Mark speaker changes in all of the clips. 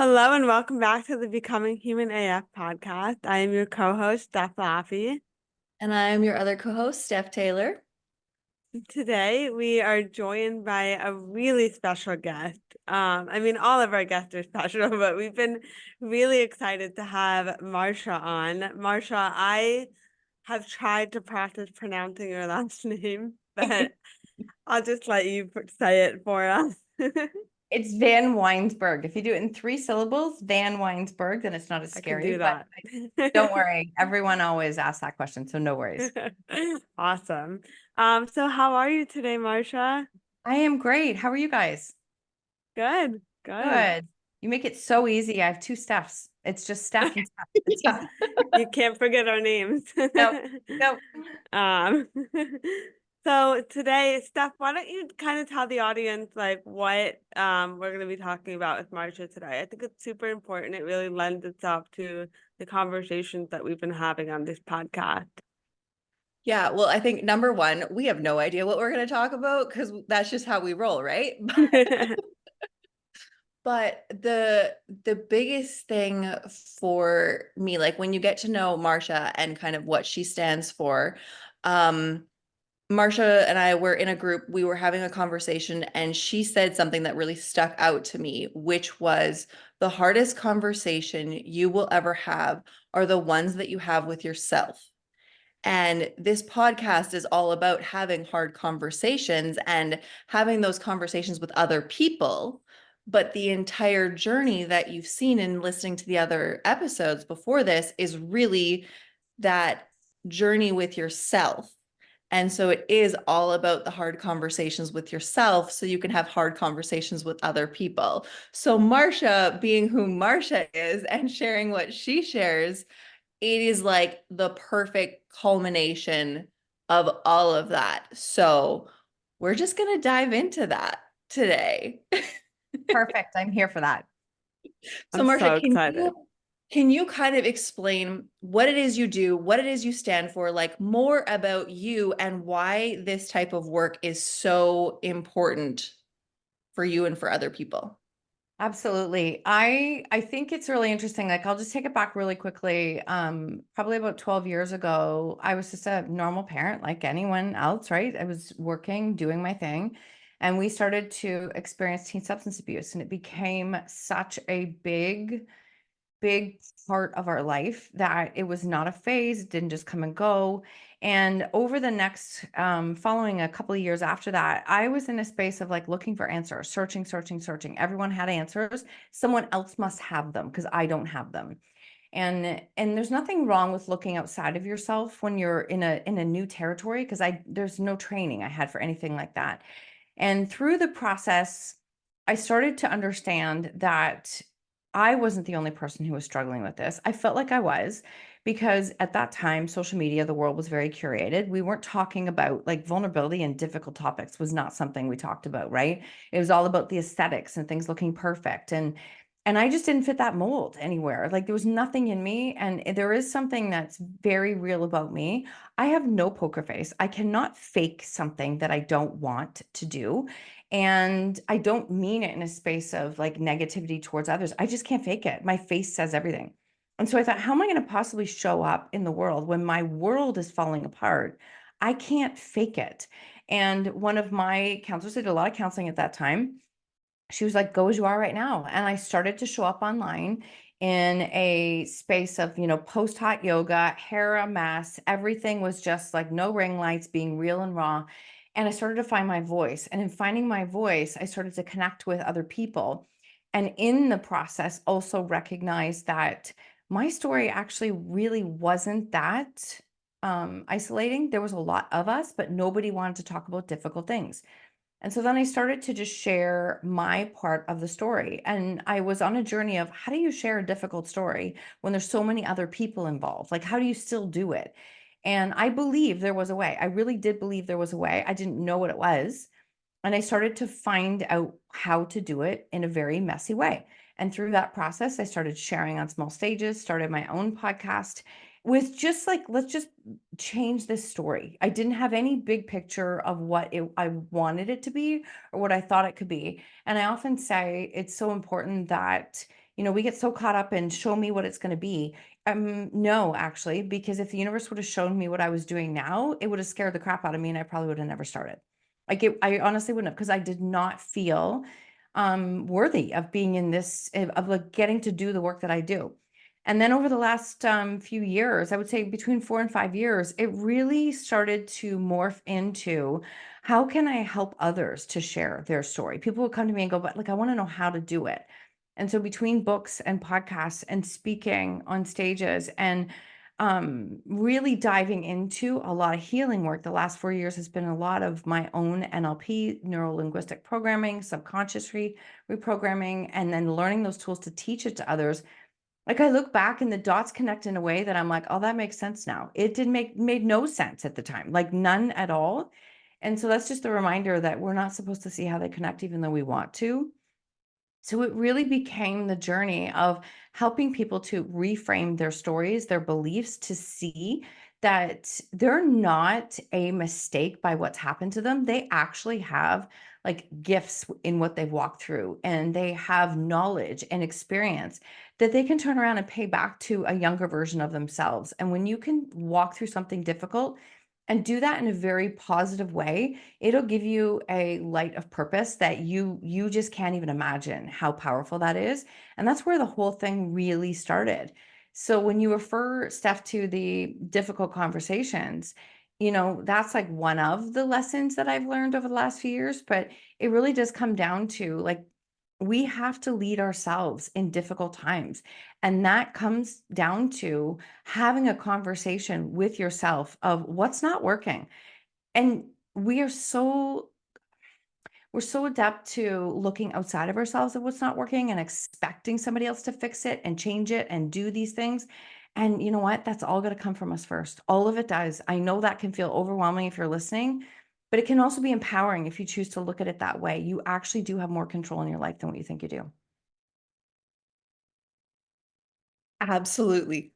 Speaker 1: Hello and welcome back to the Becoming Human AF podcast. I am your co-host, Steph.
Speaker 2: And I'm your other co-host, Steph Taylor.
Speaker 1: Today we are joined by a really special guest. All of our guests are special, but we've been really excited to have Marsha on. Marsha, I have tried to practice pronouncing your last name, but I'll just let you say it for us.
Speaker 2: It's Van Weinsberg. If you do it in 3 syllables, Van Weinsberg, then it's not as
Speaker 1: I can
Speaker 2: scary,
Speaker 1: do
Speaker 2: but
Speaker 1: that.
Speaker 2: don't worry. Everyone always asks that question, so no worries.
Speaker 1: Awesome. So how are you today, Marsha?
Speaker 2: I am great. How are you guys?
Speaker 1: Good, good.
Speaker 2: Good. You make it so easy. I have 2 Stephs. It's just Steph and Steph. It's
Speaker 1: Yeah, you can't forget our names.
Speaker 2: no, no.
Speaker 1: Um, so today, Steph, why don't you kind of tell the audience like what we're going to be talking about with Marsha today? I think it's super important. It really lends itself to the conversations that we've been having on this podcast.
Speaker 2: Yeah, well, I think number one, we have no idea what we're going to talk about because that's just how we roll, right? But the biggest thing for me, like when you get to know Marsha and kind of what she stands for, Marsha and I were in a group, we were having a conversation, and she said something that really stuck out to me, which was the hardest conversation you will ever have are the ones that you have with yourself. And this podcast is all about having hard conversations and having those conversations with other people. But the entire journey that you've seen in listening to the other episodes before this is really that journey with yourself. And so it is all about the hard conversations with yourself so you can have hard conversations with other people. So Marsha, being who Marsha is and sharing what she shares, it is like the perfect culmination of all of that. So we're just going to dive into that today.
Speaker 1: Perfect. I'm here for that.
Speaker 2: So
Speaker 1: I'm so
Speaker 2: Marsha,
Speaker 1: excited.
Speaker 2: can you kind of explain what it is you do, what it is you stand for, like more about you and why this type of work is so important for you and for other people?
Speaker 3: Absolutely. I think it's really interesting. Like I'll just take it back really quickly. Probably about 12 years ago, I was just a normal parent like anyone else, right? I was working, doing my thing, and we started to experience teen substance abuse, and it became such a big part of our life that it was not a phase. It didn't just come and go. And over the next, following a couple of years after that, I was in a space of like looking for answers, searching. Everyone had answers. Someone else must have them because I don't have them. And there's nothing wrong with looking outside of yourself when you're in a new territory, because there's no training I had for anything like that. And through the process, I started to understand that I wasn't the only person who was struggling with this. I felt like I was, because at that time, social media, the world was very curated. We weren't talking about like vulnerability and difficult topics was not something we talked about, right? It was all about the aesthetics and things looking perfect. And I just didn't fit that mold anywhere. Like there was nothing in me. And there is something that's very real about me. I have no poker face. I cannot fake something that I don't want to do. And I don't mean it in a space of like negativity towards others. I just can't fake it. My face says everything. And so I thought, how am I going to possibly show up in the world when my world is falling apart? I can't fake it. And one of my counselors, I did a lot of counseling at that time, she was like, go as you are right now. And I started to show up online in a space of, post hot yoga, hair a mess. Everything was just like no ring lights, being real and raw. And I started to find my voice. And in finding my voice, I started to connect with other people. And in the process, also recognize that my story actually really wasn't that isolating. There was a lot of us, but nobody wanted to talk about difficult things. And so then I started to just share my part of the story. And I was on a journey of how do you share a difficult story when there's so many other people involved? Like, how do you still do it? And I believe there was a way. I really did believe there was a way. I didn't know what it was. And I started to find out how to do it in a very messy way. And through that process, I started sharing on small stages, started my own podcast with just like, let's just change this story. I didn't have any big picture of what I wanted it to be or what I thought it could be. And I often say it's so important that we get so caught up in show me what it's going to be. No, actually, because if the universe would have shown me what I was doing now, it would have scared the crap out of me and I probably would have never started. I honestly wouldn't have, because I did not feel worthy of being in this, of like getting to do the work that I do. And then over the last few years, I would say between 4 and 5 years, it really started to morph into how can I help others to share their story? People would come to me and go, but like, I want to know how to do it. And so between books and podcasts and speaking on stages and really diving into a lot of healing work, the last 4 years has been a lot of my own NLP, neuro linguistic programming, subconscious reprogramming, and then learning those tools to teach it to others. Like, I look back and the dots connect in a way that I'm like, oh, that makes sense now. It didn't made no sense at the time, like none at all. And so that's just a reminder that we're not supposed to see how they connect, even though we want to. So it really became the journey of helping people to reframe their stories, their beliefs, to see that they're not a mistake by what's happened to them. They actually have like gifts in what they've walked through, and they have knowledge and experience that they can turn around and pay back to a younger version of themselves. And when you can walk through something difficult and do that in a very positive way, it'll give you a light of purpose that you just can't even imagine how powerful that is. And that's where the whole thing really started. So when you refer, Steph, to the difficult conversations, that's like one of the lessons that I've learned over the last few years. But it really does come down to like, we have to lead ourselves in difficult times. And that comes down to having a conversation with yourself of what's not working. And we are so we're so adept to looking outside of ourselves of what's not working and expecting somebody else to fix it and change it and do these things. And you know what? That's all going to come from us first. All of it does. I know that can feel overwhelming if you're listening, but it can also be empowering if you choose to look at it that way. You actually do have more control in your life than what you think you do.
Speaker 2: Absolutely.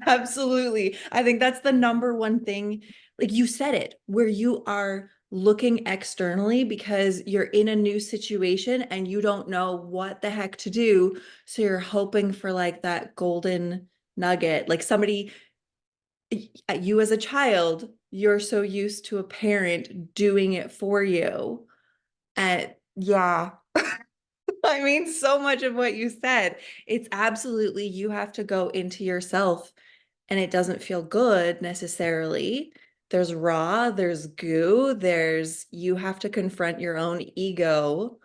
Speaker 2: Absolutely. I think that's the number one thing. Like you said it, where you are looking externally because you're in a new situation and you don't know what the heck to do. So you're hoping for like that golden nugget, like somebody, you as a child, you're so used to a parent doing it for you. And yeah, I mean, so much of what you said, it's absolutely, you have to go into yourself and it doesn't feel good necessarily. There's raw, there's goo, you have to confront your own ego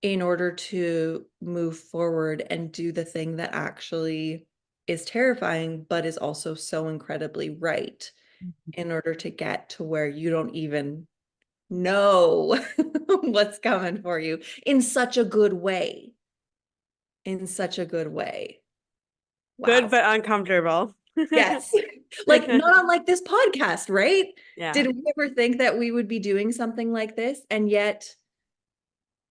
Speaker 2: in order to move forward and do the thing that actually is terrifying, but is also so incredibly right in order to get to where you don't even know what's coming for you in such a good way. In such a good way.
Speaker 1: Good
Speaker 2: Wow.
Speaker 1: but uncomfortable.
Speaker 2: Yes. Like not unlike this podcast, right?
Speaker 1: Yeah.
Speaker 2: Did we ever think that we would be doing something like this? And yet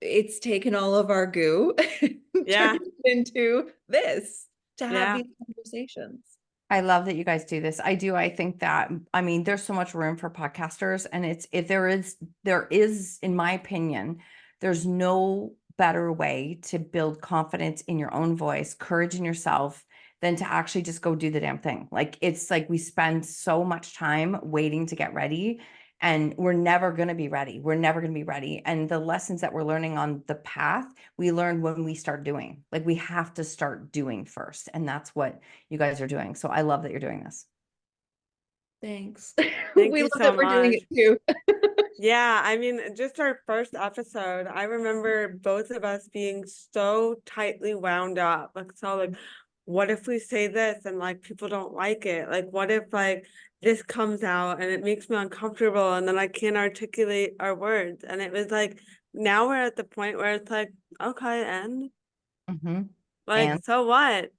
Speaker 2: it's taken all of our goo and
Speaker 1: Yeah.
Speaker 2: turned it into this to have
Speaker 1: Yeah.
Speaker 2: these conversations.
Speaker 3: I love that you guys do this. I do. I think that, I mean, there's so much room for podcasters, and if there is, in my opinion, there's no better way to build confidence in your own voice, courage in yourself, than to actually just go do the damn thing. Like, it's like we spend so much time waiting to get ready, and we're never going to be ready. We're never going to be ready. And the lessons that we're learning on the path, we learn when we start doing. Like, we have to start doing first. And that's what you guys are doing. So I love that you're doing this.
Speaker 2: Thanks.
Speaker 1: Thank
Speaker 2: We
Speaker 1: you
Speaker 2: love
Speaker 1: so
Speaker 2: that we're doing
Speaker 1: much.
Speaker 2: it too.
Speaker 1: Yeah, I mean, just our first episode, I remember both of us being so tightly wound up. Like, so like, what if we say this and like people don't like it? Like, what if like this comes out and it makes me uncomfortable and then I can't articulate our words? And it was like, now we're at the point where it's like, okay, and
Speaker 3: Mm-hmm.
Speaker 1: like,
Speaker 3: And
Speaker 1: so what?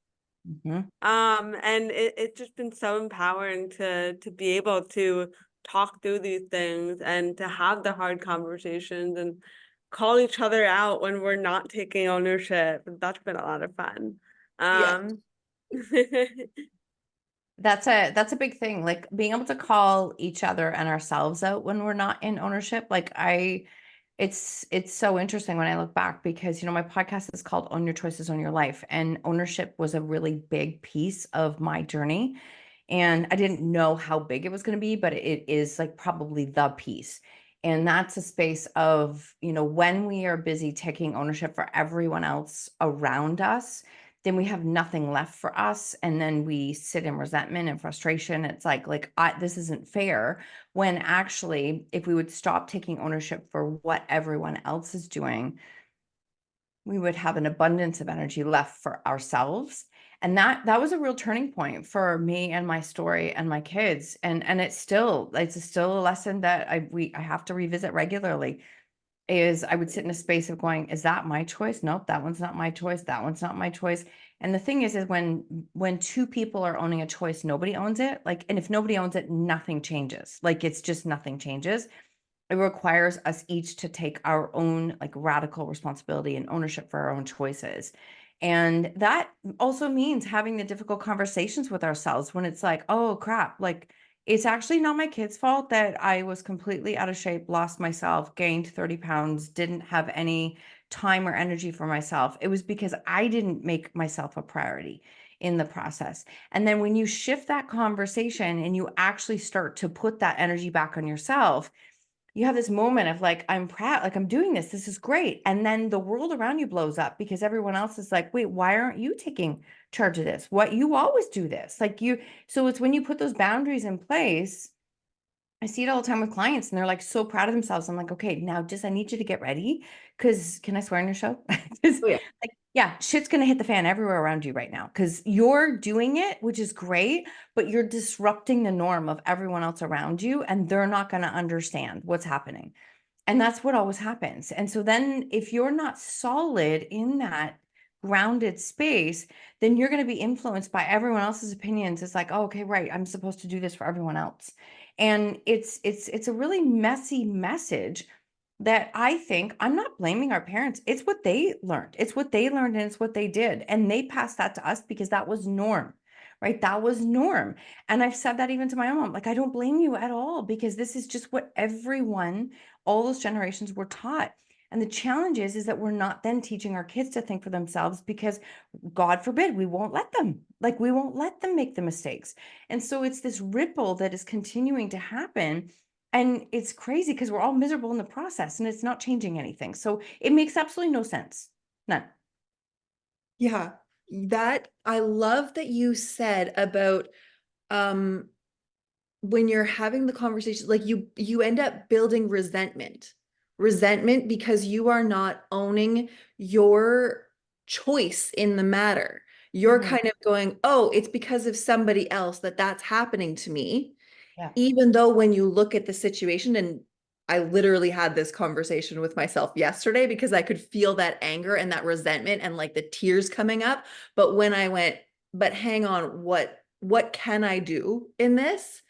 Speaker 3: mm-hmm.
Speaker 1: And it's just been so empowering to be able to talk through these things and to have the hard conversations and call each other out when we're not taking ownership. That's been a lot of fun.
Speaker 2: Yeah.
Speaker 3: That's a big thing. Like being able to call each other and ourselves out when we're not in ownership. Like It's so interesting when I look back because, my podcast is called Own Your Choices, Own Your Life, and ownership was a really big piece of my journey. And I didn't know how big it was going to be, but it is like probably the piece. And that's a space of, when we are busy taking ownership for everyone else around us, then we have nothing left for us. And then we sit in resentment and frustration. It's like, this isn't fair. When actually, if we would stop taking ownership for what everyone else is doing, we would have an abundance of energy left for ourselves. And that was a real turning point for me and my story and my kids. And it's still a lesson that I have to revisit regularly. Is I would sit in a space of going, is that my choice? Nope, that one's not my choice. That one's not my choice. And the thing is when two people are owning a choice, nobody owns it. And if nobody owns it, nothing changes. It's just nothing changes. It requires us each to take our own radical responsibility and ownership for our own choices. And that also means having the difficult conversations with ourselves when it's like, oh crap, it's actually not my kid's fault that I was completely out of shape, lost myself, gained 30 pounds, didn't have any time or energy for myself. It was because I didn't make myself a priority in the process. And then when you shift that conversation and you actually start to put that energy back on yourself, you have this moment of I'm proud, I'm doing this. This is great. And then the world around you blows up because everyone else is like, wait, why aren't you taking charge of this? What, you always do this. So it's when you put those boundaries in place. I see it all the time with clients and they're so proud of themselves. I'm like, okay, now I need you to get ready. Cause can I swear on your show? 'Cause,
Speaker 2: Oh yeah.
Speaker 3: yeah, shit's going to hit the fan everywhere around you right now. Cause you're doing it, which is great, but you're disrupting the norm of everyone else around you. And they're not going to understand what's happening. And that's what always happens. And so then if you're not solid in that grounded space, then you're going to be influenced by everyone else's opinions. It's like, oh, okay, right, I'm supposed to do this for everyone else. And it's a really messy message that I think I'm not blaming our parents. It's what they learned. It's what they learned and it's what they did. And they passed that to us because that was norm, right? That was norm. And I've said that even to my own mom, I don't blame you at all because this is just what everyone, all those generations were taught. And the challenge is that we're not then teaching our kids to think for themselves because God forbid, we won't let them, we won't let them make the mistakes. And so it's this ripple that is continuing to happen. And it's crazy because we're all miserable in the process and it's not changing anything. So it makes absolutely no sense. None.
Speaker 2: Yeah, that I love that you said about when you're having the conversation, you end up building resentment because you are not owning your choice in the matter. You're
Speaker 3: Mhm.
Speaker 2: kind of going, oh, it's because of somebody else that's happening to me.
Speaker 3: Yeah.
Speaker 2: Even though when you look at the situation, and I literally had this conversation with myself yesterday because I could feel that anger and that resentment and the tears coming up. But when I went, but hang on, what can I do in this?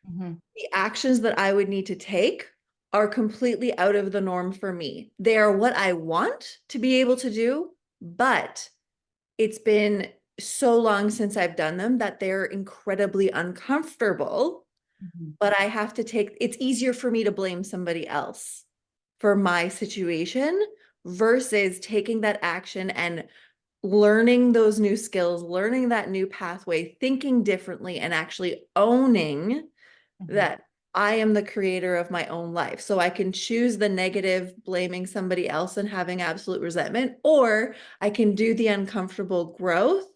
Speaker 3: Mhm.
Speaker 2: The actions that I would need to take are completely out of the norm for me. They are what I want to be able to do, but it's been so long since I've done them that they're incredibly uncomfortable.
Speaker 3: Mhm.
Speaker 2: But I have to it's easier for me to blame somebody else for my situation versus taking that action and learning those new skills, learning that new pathway, thinking differently, and actually owning
Speaker 3: Mhm.
Speaker 2: that I am the creator of my own life. So I can choose the negative, blaming somebody else and having absolute resentment, or I can do the uncomfortable growth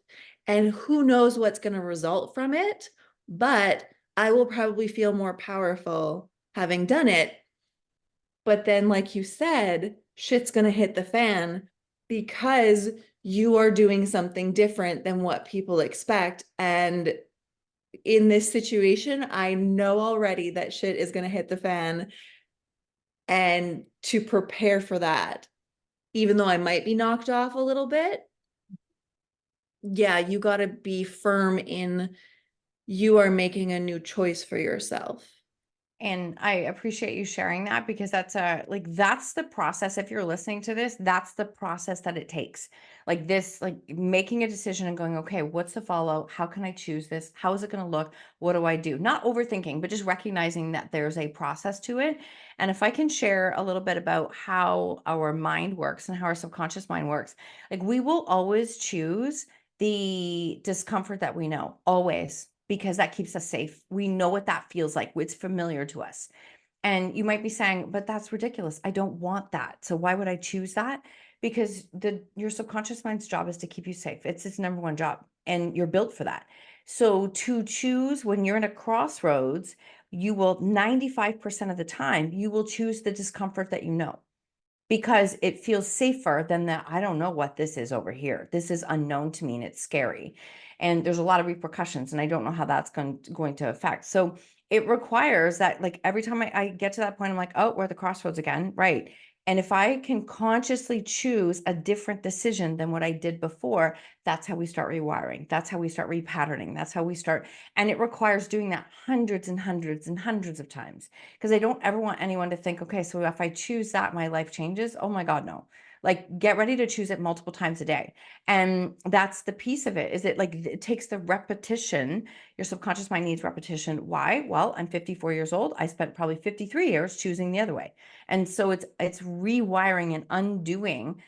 Speaker 2: and who knows what's going to result from it. But I will probably feel more powerful having done it. But then, like you said, shit's going to hit the fan because you are doing something different than what people expect. And in this situation, I know already that shit is going to hit the fan. And to prepare for that, even though I might be knocked off a little bit, yeah, you got to be firm in you are making a new choice for yourself.
Speaker 3: And I appreciate you sharing that, because that's that's the process. If you're listening to this, that's the process that it takes. Like this, like making a decision and going, okay, what's the follow? How can I choose this? How is it going to look? What do I do? Not overthinking, but just recognizing that there's a process to it. And if I can share a little bit about how our mind works and how our subconscious mind works, like we will always choose the discomfort that we know, always, because that keeps us safe. We know what that feels like. It's familiar to us. And you might be saying, but that's ridiculous. I don't want that. So why would I choose that? Because your subconscious mind's job is to keep you safe. It's its number one job, and you're built for that. So to choose when you're in a crossroads, you will 95% of the time, you will choose the discomfort that you know, because it feels safer than that. I don't know what this is over here. This is unknown to me and it's scary. And there's a lot of repercussions, and I don't know how that's going to affect. So it requires that, like, every time I get to that point, I'm like, oh, we're at the crossroads again. Right. And if I can consciously choose a different decision than what I did before, that's how we start rewiring. That's how we start repatterning. That's how we start. And it requires doing that hundreds and hundreds and hundreds of times, because I don't ever want anyone to think, okay, so if I choose that, my life changes. Oh my God, no. Like, get ready to choose it multiple times a day. And that's the piece of it, is it, like, it takes the repetition. Your subconscious mind needs repetition. Why? Well, I'm 54 years old. I spent probably 53 years choosing the other way. And so it's rewiring and undoing,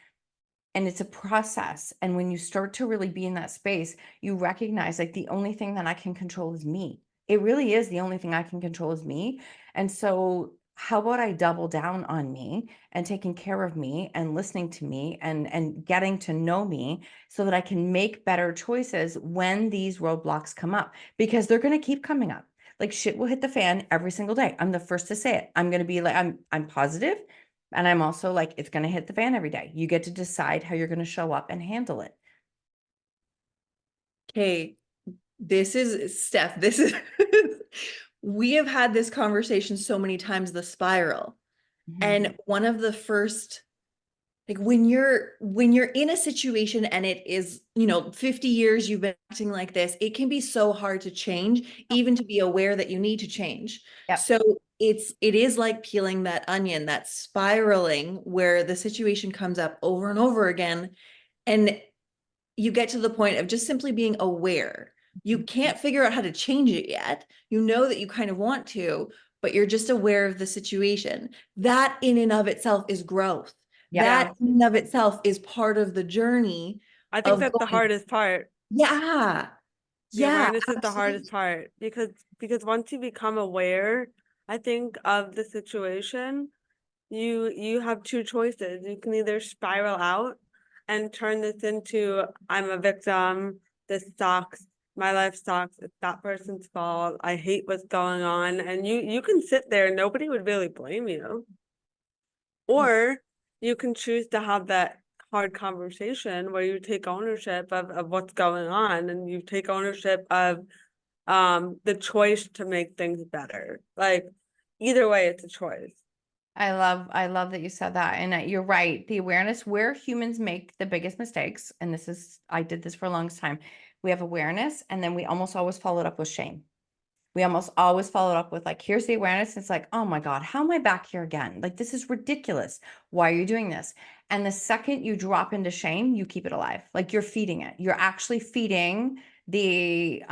Speaker 3: and it's a process. And when you start to really be in that space, you recognize, like, the only thing that I can control is me. It really is the only thing I can control is me. And so how about I double down on me and taking care of me and listening to me and getting to know me, so that I can make better choices when these roadblocks come up, because they're going to keep coming up. Like, shit will hit the fan every single day. I'm the first to say it. I'm going to be like, I'm positive. And I'm also like, it's going to hit the fan every day. You get to decide how you're going to show up and handle it.
Speaker 2: Okay, this is Steph. This is we have had this conversation so many times, the spiral. And one of the first, like, when you're in a situation and it is, 50 years you've been acting like this, it can be so hard to change, even to be aware that you need to change.
Speaker 3: Yep.
Speaker 2: So it is like peeling that onion, that spiraling, where the situation comes up over and over again. And you get to the point of just simply being aware. You can't figure out how to change it yet. You know that you kind of want to, but you're just aware of the situation. That in and of itself is growth.
Speaker 3: Yep.
Speaker 2: That in and of itself is part of the journey
Speaker 1: I think
Speaker 2: of
Speaker 1: that's the
Speaker 2: going,
Speaker 1: hardest part.
Speaker 2: yeah,
Speaker 1: The
Speaker 2: yeah,
Speaker 1: awareness is the hardest
Speaker 2: absolutely.
Speaker 1: part, because once you become aware, I think, of the situation, you have two choices. You can either spiral out and turn this into, I'm a victim, this sucks, my life sucks, it's that person's fault, I hate what's going on, and you can sit there, nobody would really blame you. Or you can choose to have that hard conversation where you take ownership of what's going on, and you take ownership of the choice to make things better. Like, either way, it's a choice.
Speaker 3: I love that you said that. And you're right. The awareness, where humans make the biggest mistakes, and I did this for a long time. We have awareness, and then we almost always follow it up with shame. We almost always follow it up with, like, here's the awareness. It's like, oh my God, how am I back here again? Like, this is ridiculous. Why are you doing this? And the second you drop into shame, you keep it alive. Like, you're feeding it. You're actually feeding the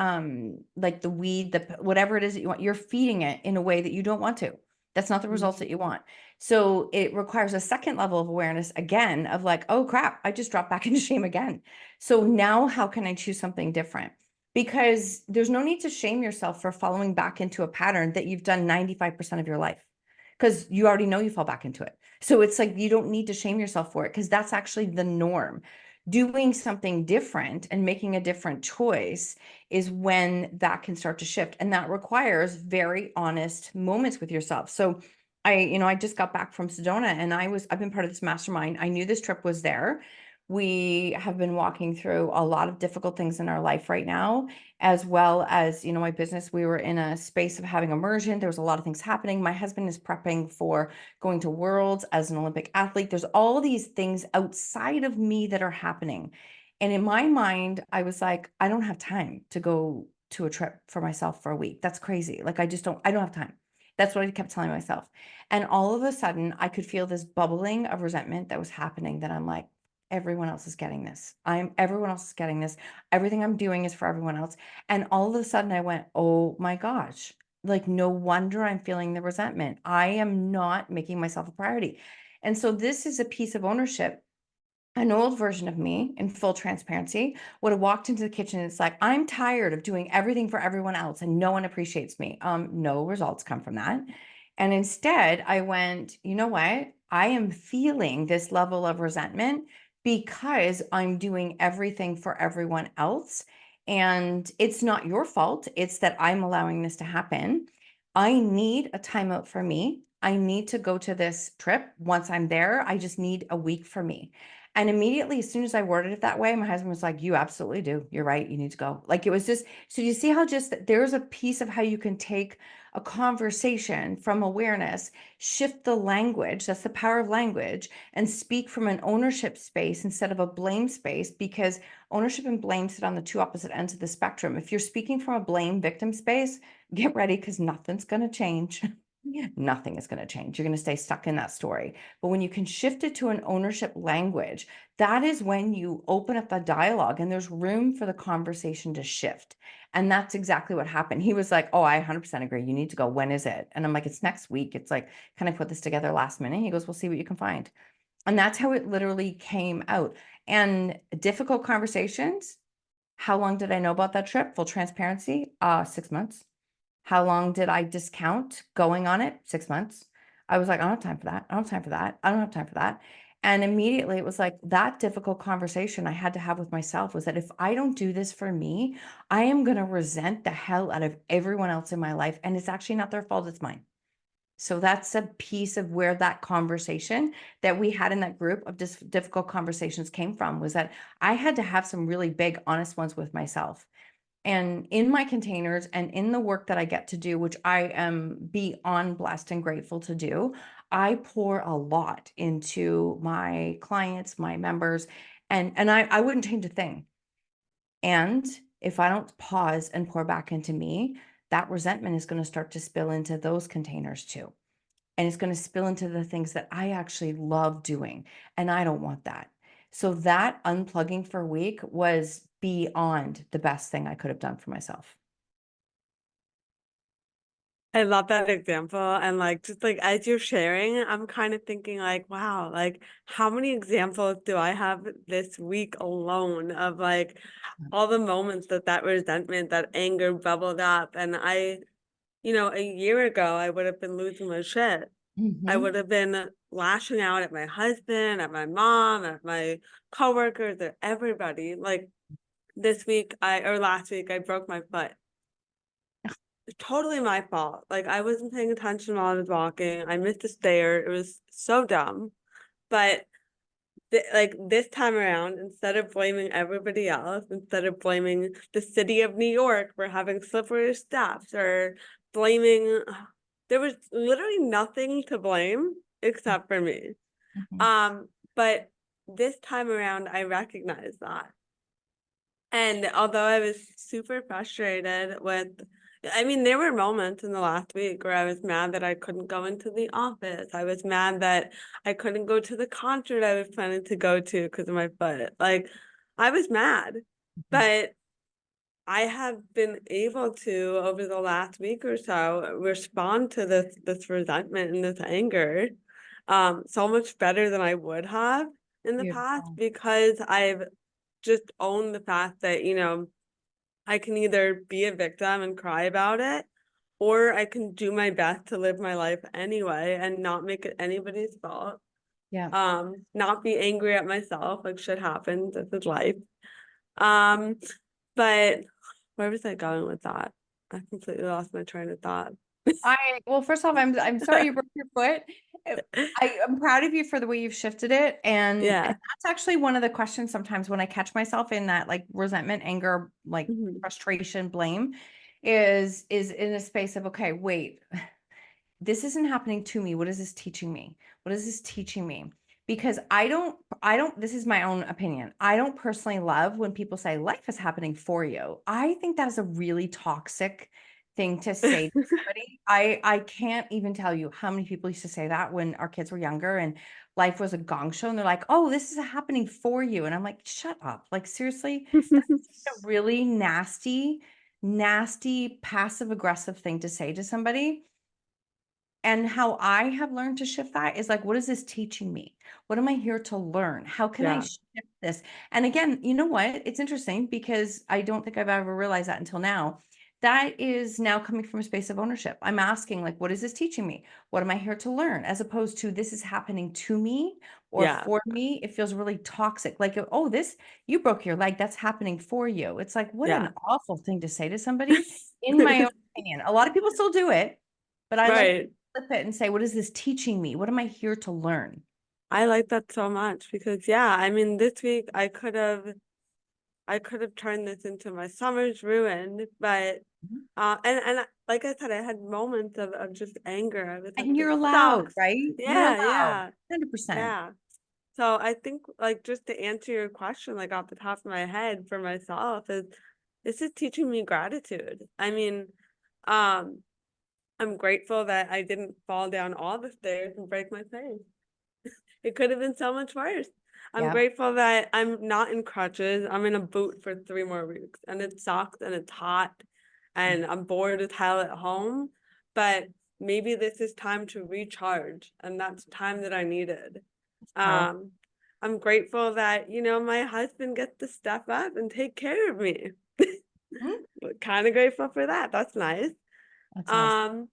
Speaker 3: like the weed, the whatever it is that you want. You're feeding it in a way that you don't want to. That's not the results that you want. So it requires a second level of awareness again, of like, oh crap, I just dropped back into shame again. So now how can I choose something different? Because there's no need to shame yourself for following back into a pattern that you've done 95% of your life, because you already know you fall back into it. So it's like, you don't need to shame yourself for it, because that's actually the norm. Doing something different and making a different choice is when that can start to shift. And that requires very honest moments with yourself. So I just got back from Sedona, and I've been part of this mastermind. I knew this trip was there. We have been walking through a lot of difficult things in our life right now, as well as, my business. We were in a space of having immersion. There was a lot of things happening. My husband is prepping for going to Worlds as an Olympic athlete. There's all these things outside of me that are happening. And in my mind, I was like, I don't have time to go to a trip for myself for a week. That's crazy. Like, I don't have time. That's what I kept telling myself. And all of a sudden, I could feel this bubbling of resentment that was happening, that I'm like, everyone else is getting this. Everyone else is getting this. Everything I'm doing is for everyone else. And all of a sudden I went, oh my gosh, like, no wonder I'm feeling the resentment. I am not making myself a priority. And so this is a piece of ownership. An old version of me, in full transparency, would have walked into the kitchen and it's like, I'm tired of doing everything for everyone else and no one appreciates me. No results come from that. And instead I went, you know what? I am feeling this level of resentment because I'm doing everything for everyone else. And it's not your fault. It's that I'm allowing this to happen. I need a timeout for me. I need to go to this trip. Once I'm there, I just need a week for me. And immediately, as soon as I worded it that way, my husband was like, you absolutely do. You're right. You need to go. Like, it was just, so you see how just there's a piece of how you can take a conversation from awareness, shift the language. That's the power of language, and speak from an ownership space instead of a blame space, because ownership and blame sit on the two opposite ends of the spectrum. If you're speaking from a blame victim space, get ready, because nothing's going to change. Nothing is going to change. You're going to stay stuck in that story. But when you can shift it to an ownership language, that is when you open up the dialogue and there's room for the conversation to shift. And that's exactly what happened. He was like, oh, I 100% agree. You need to go. When is it? And I'm like, it's next week. It's like, can I put this together last minute? He goes, we'll see what you can find. And that's how it literally came out. And difficult conversations. How long did I know about that trip? Full transparency, 6 months. How long did I discount going on it? 6 months. I was like, I don't have time for that. I don't have time for that. I don't have time for that. And immediately it was like that difficult conversation I had to have with myself was that if I don't do this for me, I am going to resent the hell out of everyone else in my life. And it's actually not their fault, it's mine. So that's a piece of where that conversation that we had in that group of difficult conversations came from, was that I had to have some really big, honest ones with myself. And in my containers and in the work that I get to do, which I am beyond blessed and grateful to do, I pour a lot into my clients, my members, and I wouldn't change a thing. And if I don't pause and pour back into me, that resentment is going to start to spill into those containers too. And it's going to spill into the things that I actually love doing. And I don't want that. So that unplugging for a week was beyond the best thing I could have done for myself.
Speaker 1: I love that example. And like, just like as you're sharing, I'm kind of thinking like, wow, like how many examples do I have this week alone of like all the moments that that resentment, that anger bubbled up. And a year ago, I would have been losing my shit. I would have been lashing out at my husband, at my mom, at my coworkers, at everybody. Like last week, I broke my foot. Totally my fault. Like I wasn't paying attention while I was walking. I missed a stair. It was so dumb. But like this time around, instead of blaming everybody else, instead of blaming the city of New York for having slippery steps, or blaming, there was literally nothing to blame except for me. But this time around, I recognized that. And although I was super frustrated with, I mean, there were moments in the last week where I was mad that I couldn't go into the office. I was mad that I couldn't go to the concert I was planning to go to because of my foot. Like, I was mad, but I have been able to, over the last week or so, respond to this resentment and this anger, so much better than I would have in the past,
Speaker 3: Beautiful.
Speaker 1: because I've just owned the fact that, I can either be a victim and cry about it, or I can do my best to live my life anyway and not make it anybody's fault.
Speaker 3: Yeah.
Speaker 1: Not be angry at myself, like shit happens, this is life. But where was I going with that? I completely lost my train of thought.
Speaker 3: Well, first off, I'm sorry you broke your foot. I'm proud of you for the way you've shifted it. And
Speaker 1: Yeah.
Speaker 3: that's actually one of the questions sometimes when I catch myself in that like resentment, anger, like frustration, blame, is in a space of, okay, wait, this isn't happening to me. What is this teaching me? What is this teaching me? Because I don't, this is my own opinion. I don't personally love when people say life is happening for you. I think that is a really toxic thing to say to somebody. I can't even tell you how many people used to say that when our kids were younger and life was a gong show, and they're like, "Oh, this is happening for you." And I'm like, "Shut up." Like, seriously, that's a really nasty, nasty, passive aggressive thing to say to somebody. And how I have learned to shift that is like, what is this teaching me? What am I here to learn? How can I
Speaker 1: Yeah.
Speaker 3: shift this? And again, you know what? It's interesting because I don't think I've ever realized that until now. That is now coming from a space of ownership. I'm asking, like, what is this teaching me? What am I here to learn? As opposed to this is happening to me or
Speaker 1: Yeah.
Speaker 3: for me. It feels really toxic. Like, oh, this, you broke your leg. That's happening for you. It's like, what
Speaker 1: Yeah.
Speaker 3: an awful thing to say to somebody, in my own opinion. A lot of people still do it, but I like
Speaker 1: Right.
Speaker 3: flip it and say, what is this teaching me? What am I here to learn?
Speaker 1: I like that so much because yeah, I mean this week I could have turned this into my summer's ruin, but
Speaker 3: Mhm.
Speaker 1: like I said, I had moments of just anger. I was like,
Speaker 3: And you're
Speaker 1: this
Speaker 3: allowed,
Speaker 1: sucks.
Speaker 3: right? You're
Speaker 1: Yeah,
Speaker 3: allowed.
Speaker 1: yeah,
Speaker 3: 100%.
Speaker 1: yeah. So I think like just to answer your question, like off the top of my head for myself is this is teaching me gratitude. I mean, um, I'm grateful that I didn't fall down all the stairs and break my face. It could have been so much worse. I'm
Speaker 3: Yeah.
Speaker 1: grateful that I'm not in crutches. I'm in a boot for 3 more weeks and it sucks and it's hot and I'm bored as hell at home. But maybe this is time to recharge and that's time that I needed.
Speaker 3: It's powerful.
Speaker 1: Um, I'm grateful that, my husband gets to step up and take care of me.
Speaker 3: Mhm.
Speaker 1: Kind of grateful for that. That's nice.
Speaker 3: That's nice.
Speaker 1: Um,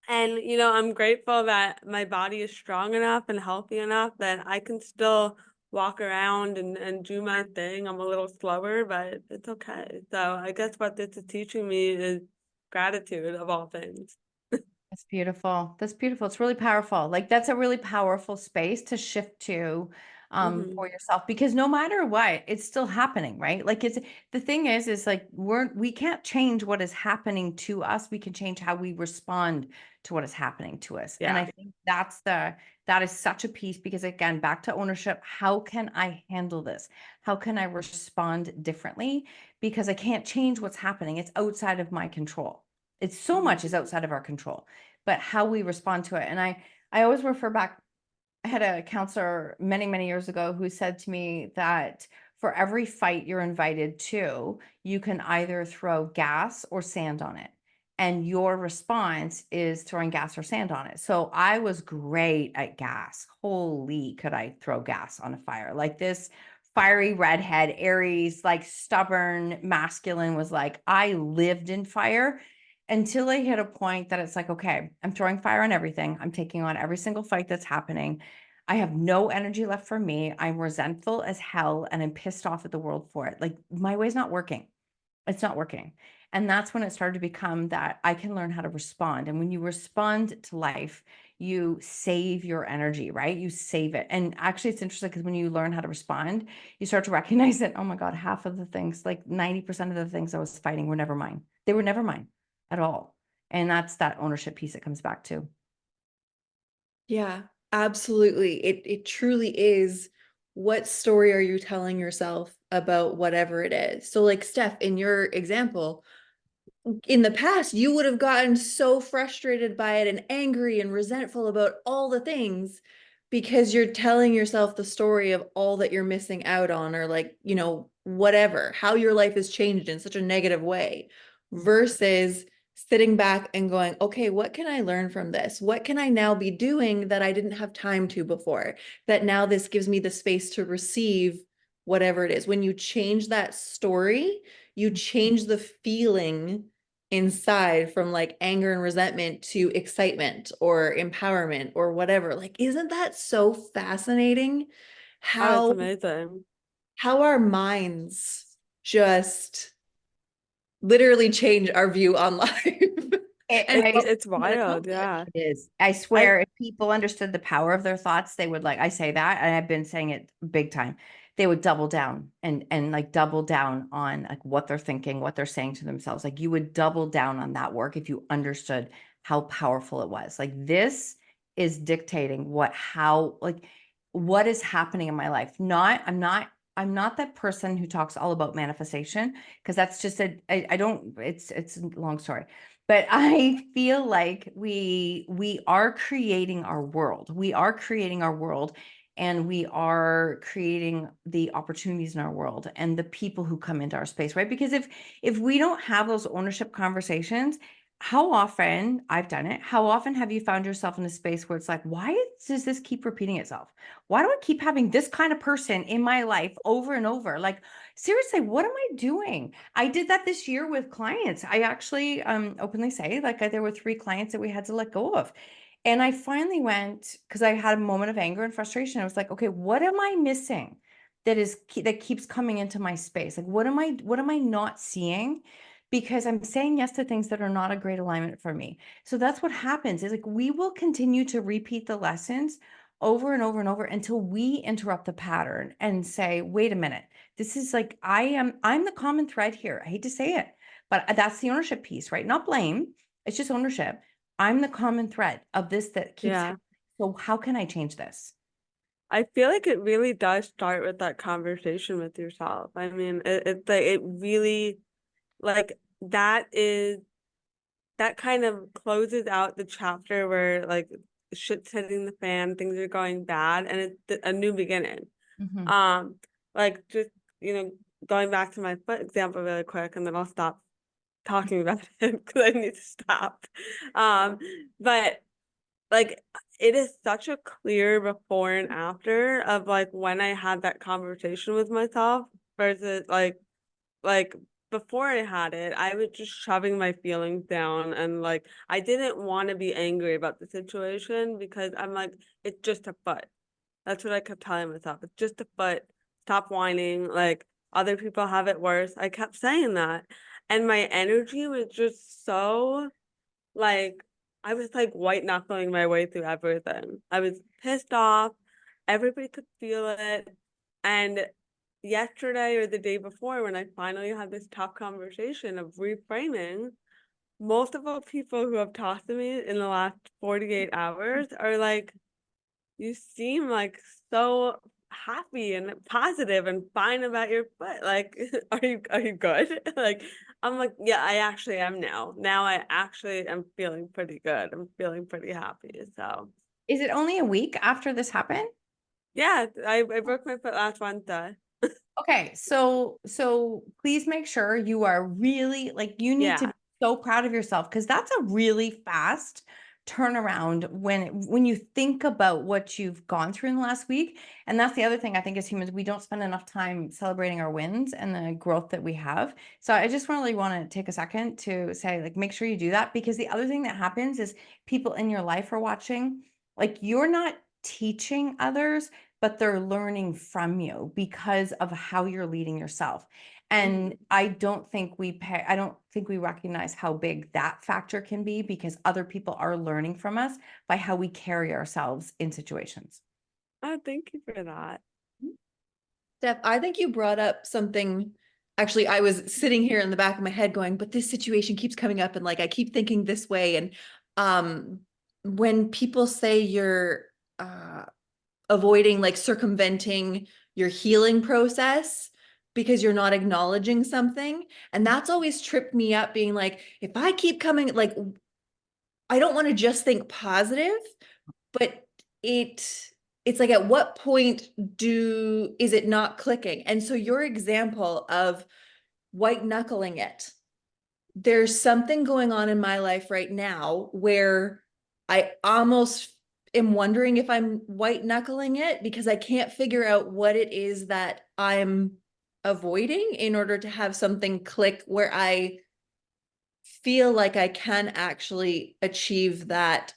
Speaker 1: and I'm grateful that my body is strong enough and healthy enough that I can still walk around and do my thing. I'm a little slower, but it's okay. So I guess what this is teaching me is gratitude of all things.
Speaker 3: That's beautiful. That's beautiful. It's really powerful. Like that's a really powerful space to shift to
Speaker 1: Hmm.
Speaker 3: for yourself because no matter what, it's still happening, right? Like it's the thing is like we can't change what is happening to us. We can change how we respond to what is happening to us. And I
Speaker 1: Yeah.
Speaker 3: think that is such a piece because again, back to ownership, how can I handle this? How can I respond differently? Because I can't change what's happening. It's outside of my control. It's so much is outside of our control, but how we respond to it. And I always refer back. I had a counselor many, many years ago who said to me that for every fight you're invited to, you can either throw gas or sand on it. And your response is throwing gas or sand on it. So I was great at gas. Holy, could I throw gas on a fire? Like this fiery redhead, Aries, like stubborn, masculine was like, I lived in fire until I hit a point that it's like, okay, I'm throwing fire on everything. I'm taking on every single fight that's happening. I have no energy left for me. I'm resentful as hell and I'm pissed off at the world for it. Like my way's not working. It's not working. And that's when it started to become that I can learn how to respond. And when you respond to life, you save your energy, right? You save it. And actually, it's interesting because when you learn how to respond, you start to recognize that, oh my God, half of the things, like 90% of the things I was fighting were never mine. They were never mine at all. And that's that ownership piece it comes back to.
Speaker 2: Yeah, absolutely. It truly is. What story are you telling yourself about whatever it is? So like Steph, in your example, in the past, you would have gotten so frustrated by it and angry and resentful about all the things because you're telling yourself the story of all that you're missing out on, or like, whatever, how your life has changed in such a negative way, versus sitting back and going, okay, what can I learn from this? What can I now be doing that I didn't have time to before? That now this gives me the space to receive whatever it is. When you change that story, you change the feeling inside from like anger and resentment to excitement or empowerment or whatever. Like, isn't that so fascinating
Speaker 1: Oh, it's
Speaker 2: how
Speaker 1: amazing.
Speaker 2: our minds just literally change our view on life? And
Speaker 1: It's
Speaker 3: It's
Speaker 1: it's
Speaker 2: and
Speaker 1: wild,
Speaker 2: accomplish.
Speaker 1: yeah.
Speaker 3: it is. I
Speaker 1: I
Speaker 3: swear, if people understood the power of their thoughts, they would like, I say that, and I've been saying it big time. They would double down and like double down on like what they're thinking, what they're saying to themselves. Like you would double down on that work if you understood how powerful it was. Like this is dictating what is happening in my life. I'm not that person who talks all about manifestation because that's just I don't, it's a long story. But I feel like we are creating our world. We are creating our world, and we are creating the opportunities in our world and the people who come into our space, right? Because if we don't have those ownership conversations, how often, I've done it, how often have you found yourself in a space where it's like, why does this keep repeating itself? Why do I keep having this kind of person in my life over and over? Like, seriously, what am I doing? I did that this year with clients. I actually openly say, like, there were 3 clients that we had to let go of. And I finally went, because I had a moment of anger and frustration. I was like, okay, what am I missing that keeps coming into my space? Like, what am I not seeing? Because I'm saying yes to things that are not a great alignment for me. So that's what happens, is like we will continue to repeat the lessons over and over and over until we interrupt the pattern and say, wait a minute, this is like, I'm the common thread here. I hate to say it, but that's the ownership piece, right? Not blame. It's just ownership. I'm the common thread of this that keeps
Speaker 1: Yeah.
Speaker 3: happening. So how can I change this?
Speaker 1: I feel like it really does start with that conversation with yourself. I mean, it's like it really like that is that kind of closes out the chapter where like shit's hitting the fan, things are going bad, and it's a new beginning.
Speaker 3: Mhm.
Speaker 1: Like just going back to my foot example really quick, and then I'll stop talking about it because I need to stop. Um, but like it is such a clear before and after of like when I had that conversation with myself versus like before I had it, I was just shoving my feelings down and like I didn't want to be angry about the situation because I'm like, it's just a foot. That's what I kept telling myself. It's just a foot. Stop whining. Like other people have it worse. I kept saying that. And my energy was just so like I was like white knuckling my way through everything. I was pissed off. Everybody could feel it. And yesterday or the day before, when I finally had this tough conversation of reframing, multiple people who have talked to me in the last 48 hours are like, you seem like so happy and positive and fine about your foot. Like, are you good? Like, I'm like, yeah, I actually am now. Now I actually am feeling pretty good. I'm feeling pretty happy. So
Speaker 3: Is it only a week after this happened?
Speaker 1: yeah, I broke my foot last Wednesday.
Speaker 3: Okay, so please make sure you are really, like, you need to
Speaker 1: Yeah.
Speaker 3: be so proud of yourself, because that's a really fast turnaround when you think about what you've gone through in the last week. And that's the other thing, I think, as humans, we don't spend enough time celebrating our wins and the growth that we have. So I just really want to take a second to say, like, make sure you do that, because the other thing that happens is people in your life are watching. Like, you're not teaching others, but they're learning from you because of how you're leading yourself. And I don't think we recognize how big that factor can be, because other people are learning from us by how we carry ourselves in situations.
Speaker 1: Oh, thank you for that.
Speaker 2: Steph, I think you brought up something. Actually, I was sitting here in the back of my head going, but this situation keeps coming up and like I keep thinking this way. And when people say you're avoiding, like circumventing your healing process because you're not acknowledging something, and that's always tripped me up, being like, if I keep coming, like, I don't want to just think positive, but it's like, at what point is it not clicking? And so your example of white knuckling it, there's something going on in my life right now where I almost am wondering if I'm white knuckling it, because I can't figure out what it is that I'm avoiding in order to have something click where I feel like I can actually achieve that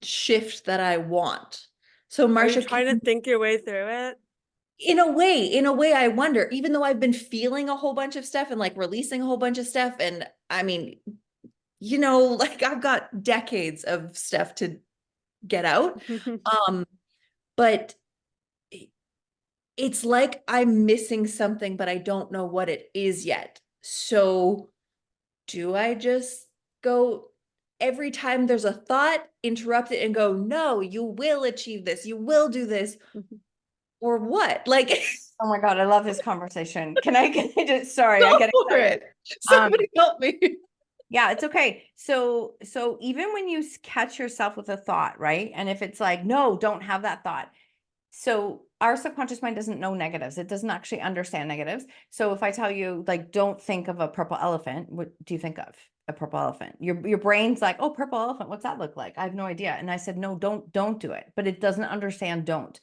Speaker 2: shift that I want. So
Speaker 1: Are you
Speaker 2: Marsha,
Speaker 1: trying to think your way through it?
Speaker 2: in a way, I wonder, even though I've been feeling a whole bunch of stuff and like releasing a whole bunch of stuff, and I mean, like I've got decades of stuff to get out. Um, but it's like I'm missing something, but I don't know what it is yet. So do I just go every time there's a thought, interrupt it and go, no, you will achieve this, you will do this, or what? Like,
Speaker 3: Oh my God, I love this conversation. Can I just, sorry, I
Speaker 2: go
Speaker 3: get
Speaker 2: for
Speaker 3: excited.
Speaker 2: it. Somebody help me.
Speaker 3: Yeah, it's okay. So even when you catch yourself with a thought, right? And if it's like, no, don't have that thought. So our subconscious mind doesn't know negatives. It doesn't actually understand negatives. So if I tell you, like, don't think of a purple elephant, what do you think of? A purple elephant. Your brain's like, oh, purple elephant, what's that look like? I have no idea. And I said, no, don't do it. But it doesn't understand don't.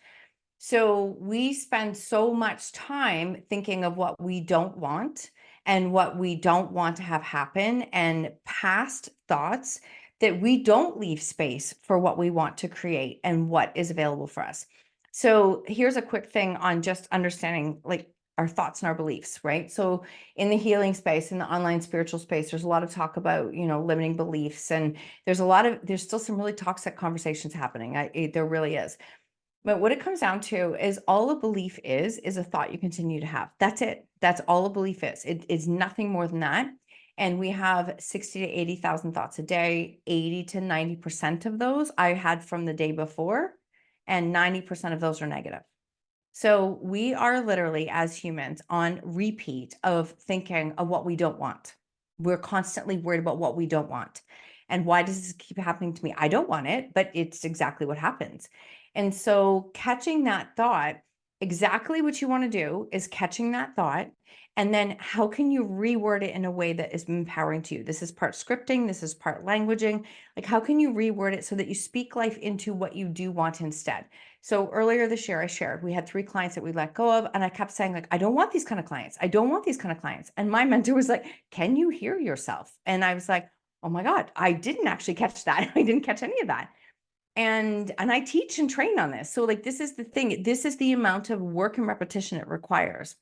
Speaker 3: So we spend so much time thinking of what we don't want and what we don't want to have happen, and past thoughts, that we don't leave space for what we want to create and what is available for us. So here's a quick thing on just understanding like our thoughts and our beliefs, right? So in the healing space, in the online spiritual space, there's a lot of talk about, limiting beliefs, and there's still some really toxic conversations happening. There really is. But what it comes down to is all a belief is a thought you continue to have. That's it. That's all a belief is. It is nothing more than that. And we have 60 to 80,000 thoughts a day. 80 to 90% of those I had from the day before, and 90% of those are negative. So we are literally, as humans, on repeat of thinking of what we don't want. We're constantly worried about what we don't want. And why does this keep happening to me? I don't want it, but it's exactly what happens. And so catching that thought, exactly what you want to do is catching that thought. And then how can you reword it in a way that is empowering to you? This is part scripting. This is part languaging. Like, how can you reword it so that you speak life into what you do want instead? So earlier this year, I shared, we had 3 clients that we let go of. And I kept saying, like, I don't want these kind of clients. I don't want these kind of clients. And my mentor was like, can you hear yourself? And I was like, oh my God, I didn't actually catch that. I didn't catch any of that. And I teach and train on this. So like, this is the thing. This is the amount of work and repetition it requires.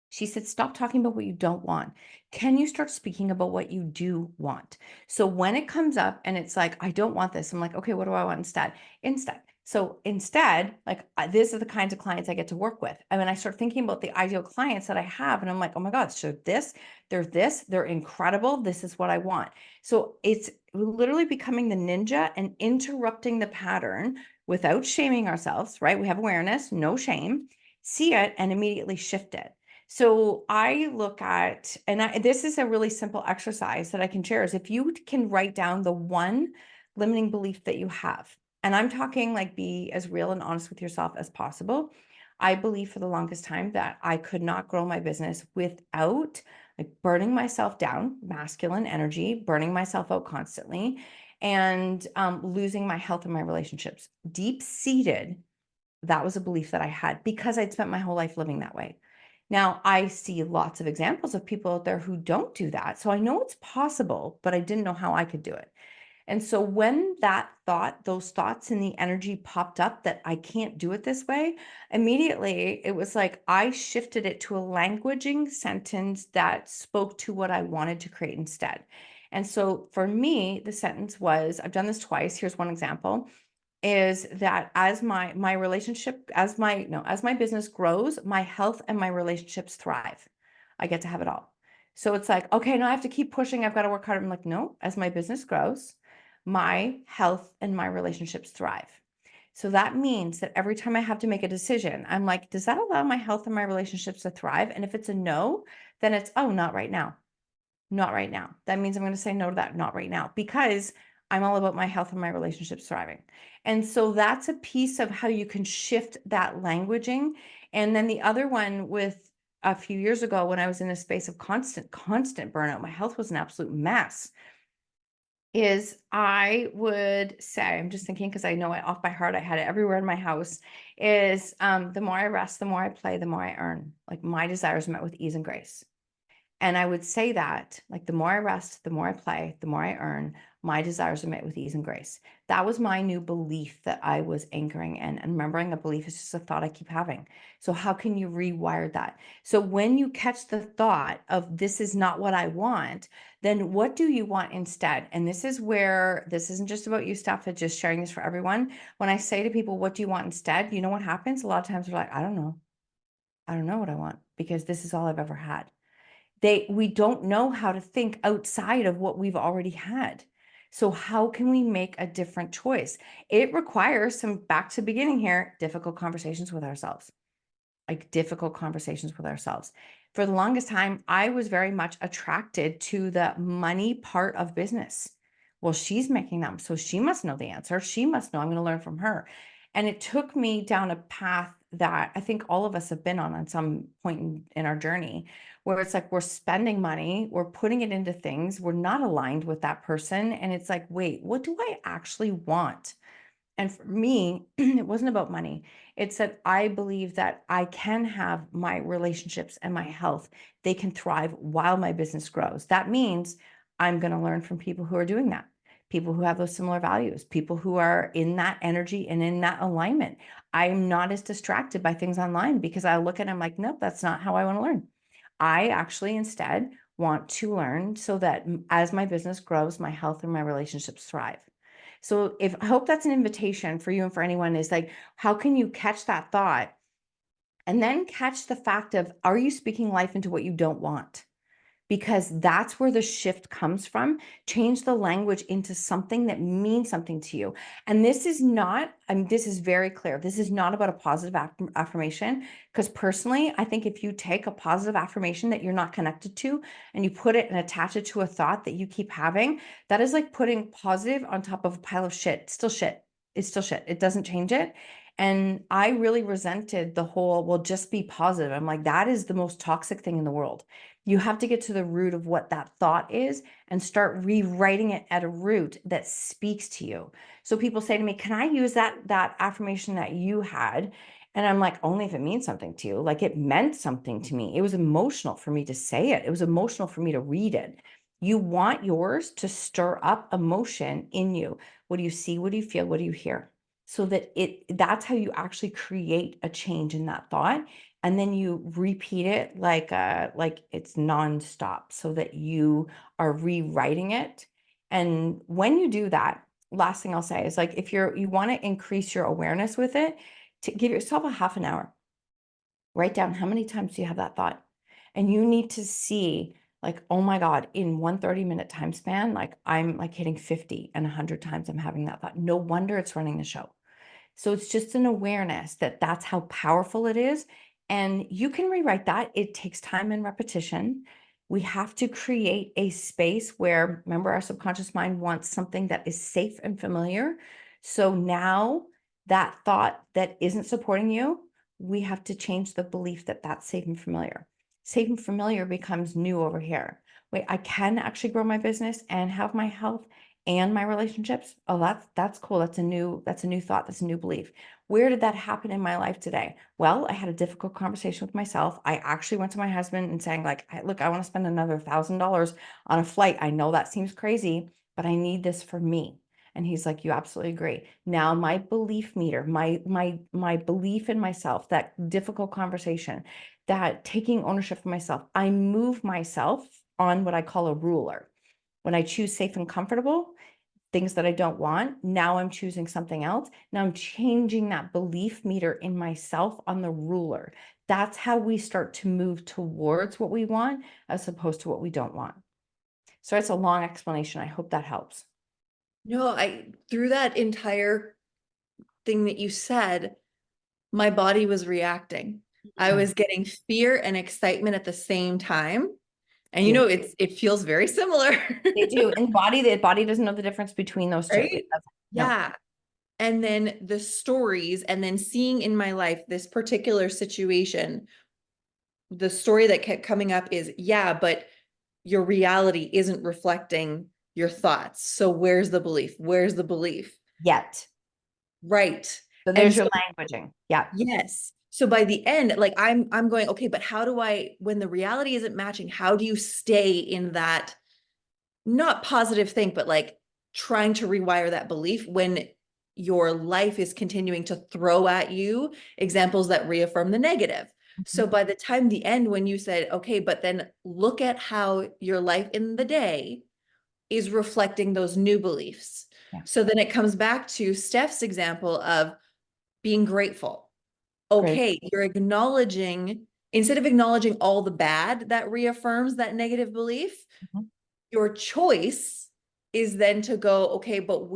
Speaker 3: She said, stop talking about what you don't want. Can you start speaking about what you do want? So when it comes up and it's like, I don't want this, I'm like, okay, what do I want instead? Instead, like, these are the kinds of clients I get to work with. And when I start thinking about the ideal clients that I have, and I'm like, oh my God, so they're incredible. This is what I want. So it's literally becoming the ninja and interrupting the pattern without shaming ourselves, right? We have awareness, no shame, see it and immediately shift it. So I look at, and this is a really simple exercise that I can share, is if you can write down the one limiting belief that you have, and I'm talking like, be as real and honest with yourself as possible. I believe for the longest time that I could not grow my business without like burning myself down, masculine energy, burning myself out constantly, and losing my health and my relationships. Deep seated, that was a belief that I had because I'd spent my whole life living that way. Now, I see lots of examples of people out there who don't do that. So I know it's possible, but I didn't know how I could do it. And so when those thoughts and the energy popped up that I can't do it this way, immediately it was like I shifted it to a languaging sentence that spoke to what I wanted to create instead. And so for me, the sentence was, I've done this twice. Here's one example, is that as my relationship, as my business grows, my health and my relationships thrive. I get to have it all. So it's like, okay, now I have to keep pushing. I've got to work hard. I'm like, no, as my business grows, my health and my relationships thrive. So that means that every time I have to make a decision, I'm like, does that allow my health and my relationships to thrive? And if it's a no, then it's, oh, not right now. Not right now. That means I'm going to say no to that, not right now, because I'm all about my health and my relationships thriving. And so that's a piece of how you can shift that languaging. And then the other one, with a few years ago, when I was in a space of constant burnout, my health was an absolute mess, is I would say, I'm just thinking, because I know it off by heart, I had it everywhere in my house, is the more I rest, the more I play, the more I earn. Like, my desires met with ease and grace. And I would say that, like, the more I rest, the more I play, the more I earn, my desires are met with ease and grace. That was my new belief that I was anchoring in. And remembering, a belief is just a thought I keep having. So how can you rewire that? So when you catch the thought of, this is not what I want, then what do you want instead? And this is where, this isn't just about you, Steph, but just sharing this for everyone. When I say to people, what do you want instead? You know what happens? A lot of times they're like, I don't know. I don't know what I want, because this is all I've ever had. We don't know how to think outside of what we've already had. So how can we make a different choice? It requires some, back to beginning here, difficult conversations with ourselves. like difficult conversations with ourselves. For the longest time, I was very much attracted to the money part of business. Well, she's making them, so she must know the answer. She must know. I'm going to learn from her. And it took me down a path that I think all of us have been on some point in our journey, where it's like we're spending money, we're putting it into things, we're not aligned with that person. And it's like, wait, what do I actually want? And for me, it wasn't about money. It's that I believe that I can have my relationships and my health. They can thrive while my business grows. That means I'm going to learn from people who are doing that, people who have those similar values, people who are in that energy and in that alignment. I'm not as distracted by things online because I look at them like, nope, that's not how I want to learn. I actually instead want to learn so that as my business grows, my health and my relationships thrive. So I hope that's an invitation for you and for anyone, is like, how can you catch that thought and then catch the fact of, are you speaking life into what you don't want? Because that's where the shift comes from. Change the language into something that means something to you. And this is not, this is very clear. This is not about a positive affirmation. Because personally, I think if you take a positive affirmation that you're not connected to and you put it and attach it to a thought that you keep having, that is like putting positive on top of a pile of shit. It's still shit. It's still shit. It doesn't change it. And I really resented the whole, well, just be positive. I'm like, that is the most toxic thing in the world. You have to get to the root of what that thought is and start rewriting it at a root that speaks to you. So people say to me, can I use that affirmation that you had? And I'm like, only if it means something to you. Like, it meant something to me. It was emotional for me to say it. It was emotional for me to read it. You want yours to stir up emotion in you. What do you see? What do you feel? What do you hear? So that's how you actually create a change in that thought. And then you repeat it like it's nonstop, so that you are rewriting it. And when you do that, last thing I'll say is, like, if you want to increase your awareness with it, to give yourself a half an hour, write down how many times do you have that thought. And you need to see, like, oh my God, in 1 30-minute time span, like, I'm like hitting 50 and 100 times I'm having that thought. No wonder it's running the show. So it's just an awareness that that's how powerful it is. And you can rewrite that. It takes time and repetition. We have to create a space where, remember, our subconscious mind wants something that is safe and familiar. So now that thought that isn't supporting you, we have to change the belief that that's safe and familiar. Safe and familiar becomes new over here. Wait, I can actually grow my business and have my health and my relationships. Oh, that's cool. That's a new thought. That's a new belief. Where did that happen in my life today? Well, I had a difficult conversation with myself. I actually went to my husband and saying, like, look, I want to spend another $1,000 on a flight. I know that seems crazy, but I need this for me. And he's like, you absolutely agree. Now my belief meter, my belief in myself, that difficult conversation, that taking ownership of myself, I move myself on what I call a ruler. When I choose safe and comfortable, things that I don't want, now I'm choosing something else. Now I'm changing that belief meter in myself on the ruler. That's how we start to move towards what we want as opposed to what we don't want. So it's a long explanation. I hope that helps.
Speaker 2: No, through that entire thing that you said, my body was reacting. I was getting fear and excitement at the same time. And
Speaker 3: Yeah.
Speaker 2: it feels very similar.
Speaker 3: They do. And the body doesn't know the difference between those two.
Speaker 2: Right?
Speaker 3: No.
Speaker 2: Yeah. And then the stories, and then seeing in my life this particular situation, the story that kept coming up is, yeah, but your reality isn't reflecting your thoughts. So where's the belief? Where's the belief?
Speaker 3: Yet.
Speaker 2: Right.
Speaker 3: So
Speaker 2: And
Speaker 3: there's your
Speaker 2: so,
Speaker 3: languaging. Yeah.
Speaker 2: yes. So by the end, like I'm going, okay, but how do I, when the reality isn't matching, how do you stay in that, not positive thing, but like trying to rewire that belief when your life is continuing to throw at you examples that reaffirm the negative? So by the time the end, when you said, okay, but then look at how your life in the day is reflecting those new beliefs.
Speaker 3: Yeah.
Speaker 2: So then it comes back to Steph's example of being grateful.
Speaker 3: Great.
Speaker 2: Okay, you're acknowledging, instead of acknowledging all the bad that reaffirms that negative belief,
Speaker 3: Mhm.
Speaker 2: your choice is then to go, okay, but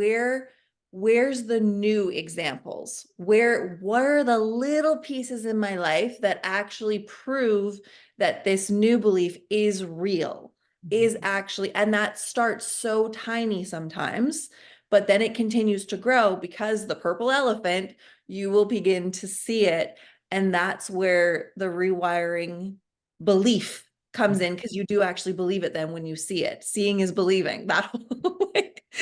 Speaker 2: where's the new examples? What are the little pieces in my life that actually prove that this new belief is real, is actually, and that starts so tiny sometimes, but then it continues to grow because the purple elephant, you will begin to see it. And that's where the rewiring belief comes in, because you do actually believe it then when you see it. Seeing is believing. That whole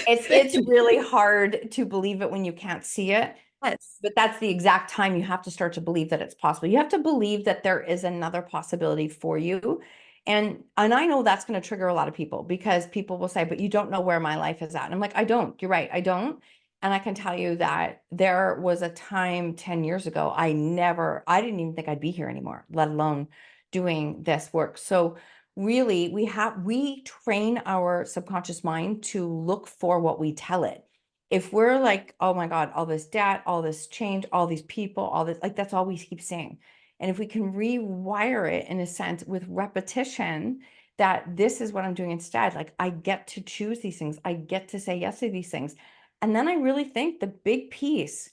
Speaker 3: It's really hard to believe it when you can't see it.
Speaker 2: Yes.
Speaker 3: But that's the exact time you have to start to believe that it's possible. You have to believe that there is another possibility for you. And I know that's going to trigger a lot of people, because people will say, but you don't know where my life is at. And I'm like, I don't. You're right. I don't. And I can tell you that there was a time 10 years ago, I didn't even think I'd be here anymore, let alone doing this work. So really, we train our subconscious mind to look for what we tell it. If we're like, oh my God, all this debt, all this change, all these people, all this, like, that's all we keep saying. And if we can rewire it in a sense with repetition, that this is what I'm doing instead, like, I get to choose these things, I get to say yes to these things. And then I really think the big piece,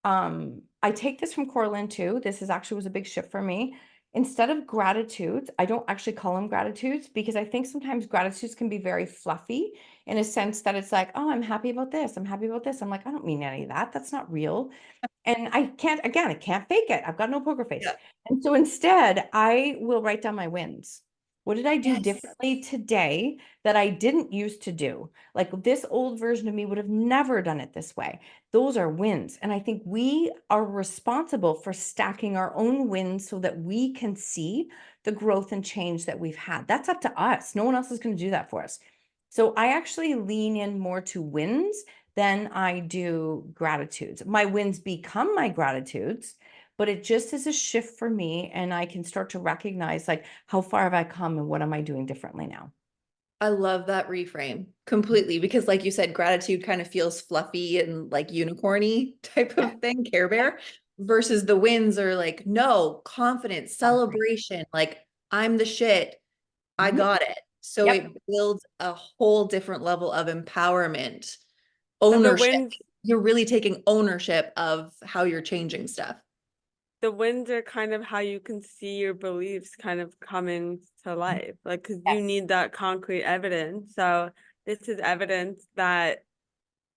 Speaker 3: I take this from Corlin too. This is actually was a big shift for me. Instead of gratitudes, I don't actually call them gratitudes, because I think sometimes gratitudes can be very fluffy, in a sense that it's like, oh, I'm happy about this. I'm happy about this. I'm like, I don't mean any of that. That's not real. And I can't fake it. I've got no poker face.
Speaker 2: Yeah.
Speaker 3: And so instead, I will write down my wins. What did I do
Speaker 2: Yes.
Speaker 3: differently today that I didn't used to do? Like, this old version of me would have never done it this way. Those are wins. And I think we are responsible for stacking our own wins so that we can see the growth and change that we've had. That's up to us. No one else is going to do that for us. So I actually lean in more to wins than I do gratitudes. My wins become my gratitudes, but it just is a shift for me. And I can start to recognize, like, how far have I come and what am I doing differently now?
Speaker 2: I love that reframe completely, because like you said, gratitude kind of feels fluffy and like unicorny type
Speaker 3: Yeah.
Speaker 2: of thing, Care Bear, versus the wins are like, no, confidence,
Speaker 3: Exactly.
Speaker 2: celebration, like I'm the shit, I
Speaker 3: Mhm.
Speaker 2: got it. So
Speaker 3: Yep.
Speaker 2: it builds a whole different level of empowerment,
Speaker 1: And
Speaker 2: ownership. You're really taking ownership of how you're changing stuff.
Speaker 1: the wins are kind of how you can see your beliefs kind of coming to life, like, because you
Speaker 3: Yes.
Speaker 1: need that concrete evidence. So this is evidence that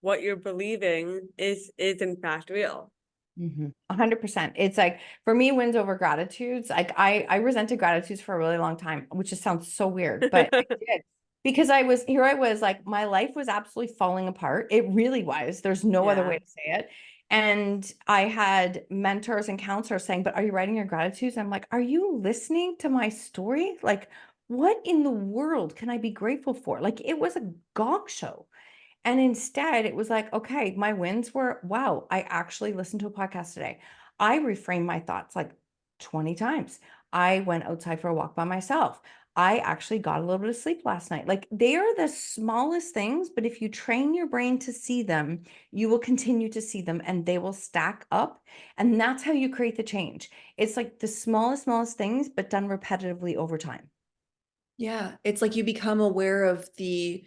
Speaker 1: what you're believing is in fact real.
Speaker 3: 100%. It's like, for me, wins over gratitudes. Like, I resented gratitudes for a really long time, which just sounds so weird, but I did, because I was like, my life was absolutely falling apart. It really was. There's no other
Speaker 1: Yeah.
Speaker 3: way to say it. And I had mentors and counselors saying, but are you writing your gratitudes? I'm like, are you listening to my story? Like, what in the world can I be grateful for? Like, it was a gong show. And instead, it was like, okay, my wins were, wow, I actually listened to a podcast today. I reframed my thoughts like 20 times. I went outside for a walk by myself. I actually got a little bit of sleep last night. Like, they are the smallest things, but if you train your brain to see them, you will continue to see them and they will stack up. And that's how you create the change. It's like the smallest things, but done repetitively over time.
Speaker 2: Yeah, it's like you become aware of the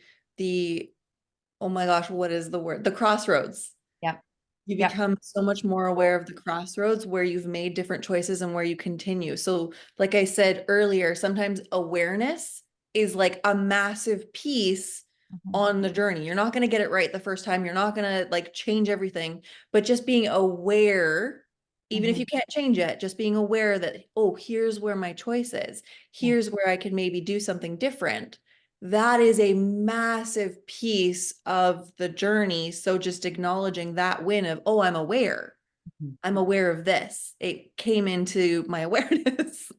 Speaker 2: oh my gosh, what is the word? The crossroads.
Speaker 3: Yep.
Speaker 2: You
Speaker 3: Yep.
Speaker 2: become so much more aware of the crossroads where you've made different choices and where you continue. So, like I said earlier, sometimes awareness is like a massive piece
Speaker 3: Mhm.
Speaker 2: on the journey. You're not going to get it right the first time. You're not going to like change everything, but just being aware, even if you
Speaker 3: Mhm.
Speaker 2: can't change it, just being aware that, oh, here's where my choice is.
Speaker 3: Yeah.
Speaker 2: Here's where I could maybe do something different. That is a massive piece of the journey. So just acknowledging that win of, oh, I'm aware.
Speaker 3: Mhm.
Speaker 2: I'm aware of this. It came into my awareness.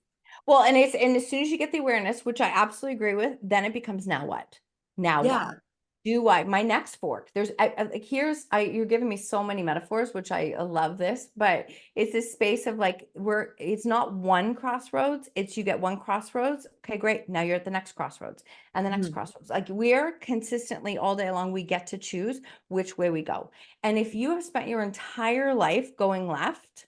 Speaker 3: Well, and as soon as you get the awareness, which I absolutely agree with, then it becomes, now what? Now what?
Speaker 2: Yeah.
Speaker 3: Do I, my next fork? Like, you're giving me so many metaphors, which I love this, but it's this space of like, it's not one crossroads. It's, you get one crossroads. Okay, great. Now you're at the next crossroads and the next
Speaker 2: Mhm.
Speaker 3: crossroads. Like, we're consistently all day long, we get to choose which way we go. And if you have spent your entire life going left,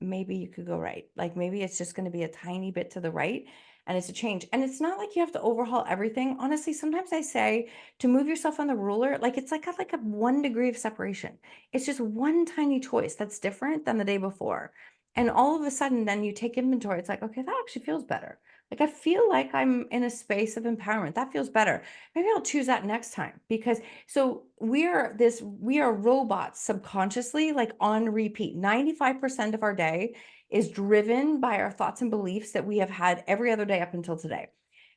Speaker 3: maybe you could go right. Like maybe it's just going to be a tiny bit to the right and it's a change. And it's not like you have to overhaul everything. Honestly, sometimes I say to move yourself on the ruler, like it's like a 1 degree of separation. It's just one tiny choice that's different than the day before. And all of a sudden, then you take inventory. It's like, okay, that actually feels better. Like I feel like I'm in a space of empowerment. That feels better. Maybe I'll choose that next time because so we are robots subconsciously, like on repeat. 95% of our day is driven by our thoughts and beliefs that we have had every other day up until today.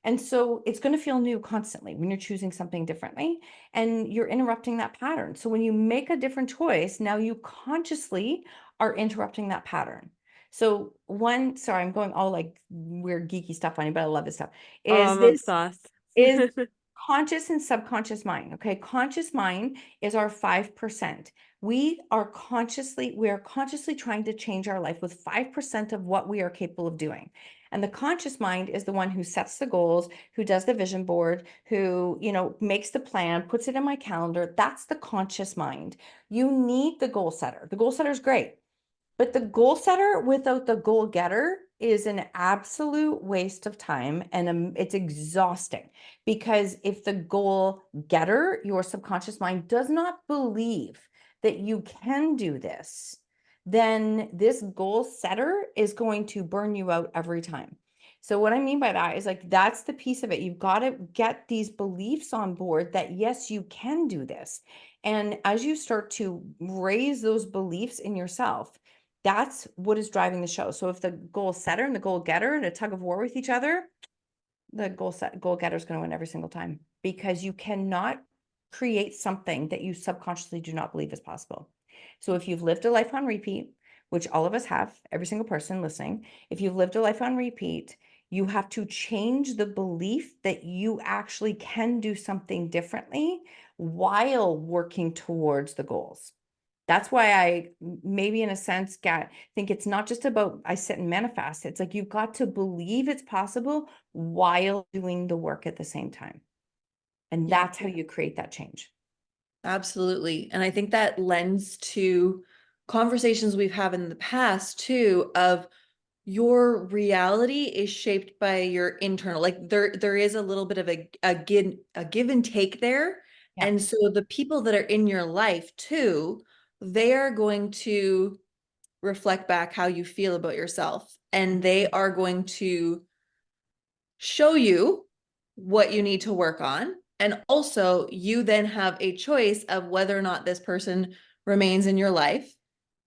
Speaker 3: And so it's going to feel new constantly when you're choosing something differently and you're interrupting that pattern. So when you make a different choice, now you consciously are interrupting that pattern. So sorry, I'm going all like weird geeky stuff on you, but I love this stuff.
Speaker 1: Oh,
Speaker 3: Is
Speaker 1: I'm
Speaker 3: this
Speaker 1: obsessed.
Speaker 3: is conscious and subconscious mind. Okay. Conscious mind is our 5%. We are consciously trying to change our life with 5% of what we are capable of doing. And the conscious mind is the one who sets the goals, who does the vision board, who, makes the plan, puts it in my calendar. That's the conscious mind. You need the goal setter. The goal setter is great. But the goal setter without the goal getter is an absolute waste of time and it's exhausting because if the goal getter, your subconscious mind does not believe that you can do this, then this goal setter is going to burn you out every time. So what I mean by that is like, that's the piece of it. You've got to get these beliefs on board that yes, you can do this. And as you start to raise those beliefs in yourself, that's what is driving the show. So if the goal setter and the goal getter in a tug of war with each other, the goal getter is going to win every single time because you cannot create something that you subconsciously do not believe is possible. So if you've lived a life on repeat, which all of us have, every single person listening, if you've lived a life on repeat, you have to change the belief that you actually can do something differently while working towards the goals. That's why I maybe in a sense think it's not just about I sit and manifest. It's like you've got to believe it's possible while doing the work at the same time. And
Speaker 2: Yeah.
Speaker 3: that's how you create that change.
Speaker 2: Absolutely. And I think that lends to conversations we've had in the past too, of your reality is shaped by your internal, like there is a little bit of a give and take there.
Speaker 3: Yeah.
Speaker 2: And so the people that are in your life too, they are going to reflect back how you feel about yourself. And they are going to show you what you need to work on. And also, you then have a choice of whether or not this person remains in your life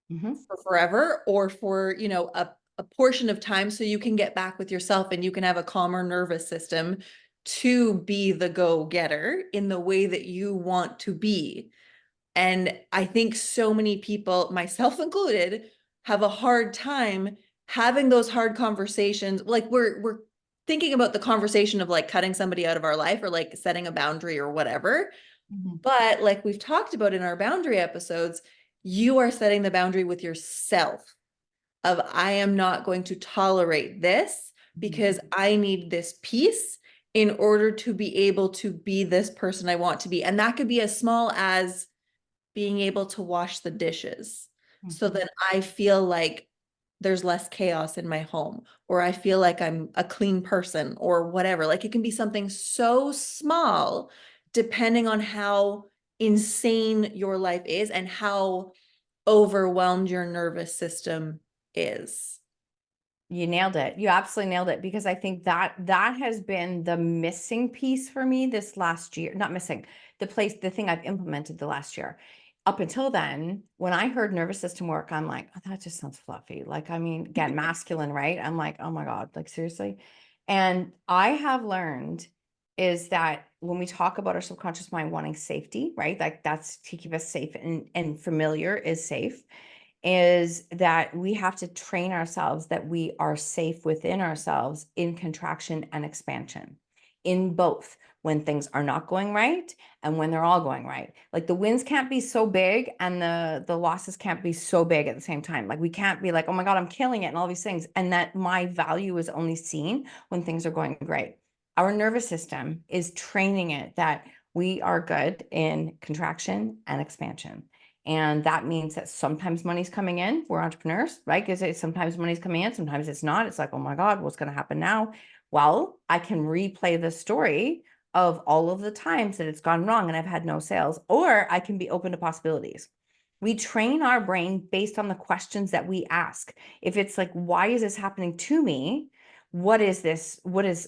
Speaker 2: for forever or for, a portion of time so you can get back with yourself and you can have a calmer nervous system to be the go-getter in the way that you want to be. And I think so many people, myself included, have a hard time having those hard conversations. Like we're thinking about the conversation of like cutting somebody out of our life or like setting a boundary or whatever. But like we've talked about in our boundary episodes, you are setting the boundary with yourself of I am not going to tolerate this because I need this peace in order to be able to be this person I want to be. And that could be as small as being able to wash the dishes so that I feel like there's less chaos in my home, or I feel like I'm a clean person or whatever. Like it can be something so small depending on how insane your life is and how overwhelmed your nervous system is.
Speaker 3: You nailed it. You absolutely nailed it because I think that has been the missing piece for me this last year. Not missing, the thing I've implemented the last year. Up until then, when I heard nervous system work, I'm like, oh, that just sounds fluffy. Like, I mean, again, masculine, right? I'm like, oh my God, like seriously. And I have learned is that when we talk about our subconscious mind wanting safety, right? Like that's to keep us safe and familiar is safe is that we have to train ourselves that we are safe within ourselves in contraction and expansion in both when things are not going right and when they're all going right. Like the wins can't be so big and the losses can't be so big at the same time. Like we can't be like, oh my God, I'm killing it and all these things. And that my value is only seen when things are going great. Our nervous system is training it that we are good in contraction and expansion. And that means that sometimes money's coming in. We're entrepreneurs, right? Because sometimes money's coming in, sometimes it's not. It's like, oh my God, what's going to happen now? Well, I can replay the story of all of the times that it's gone wrong and I've had no sales, or I can be open to possibilities. We train our brain based on the questions that we ask. If it's like, why is this happening to me? What is this? What is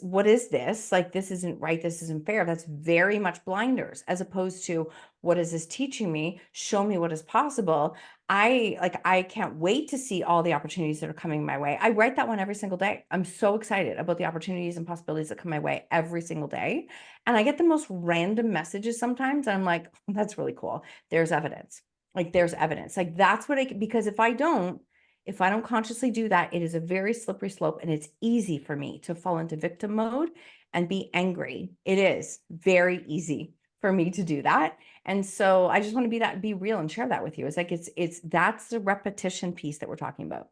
Speaker 3: this? Like, this isn't right. This isn't fair. That's very much blinders, as opposed to, what is this teaching me? Show me what is possible. I can't wait to see all the opportunities that are coming my way. I write that one every single day. I'm so excited about the opportunities and possibilities that come my way every single day. And I get the most random messages sometimes. And I'm like, oh, that's really cool. There's evidence. Like, there's evidence. Like, that's what because if I don't consciously do that, it is a very slippery slope, and it's easy for me to fall into victim mode and be angry. It is very easy for me to do that. And so I just want to be real and share that with you. It's like, that's the repetition piece that we're talking about.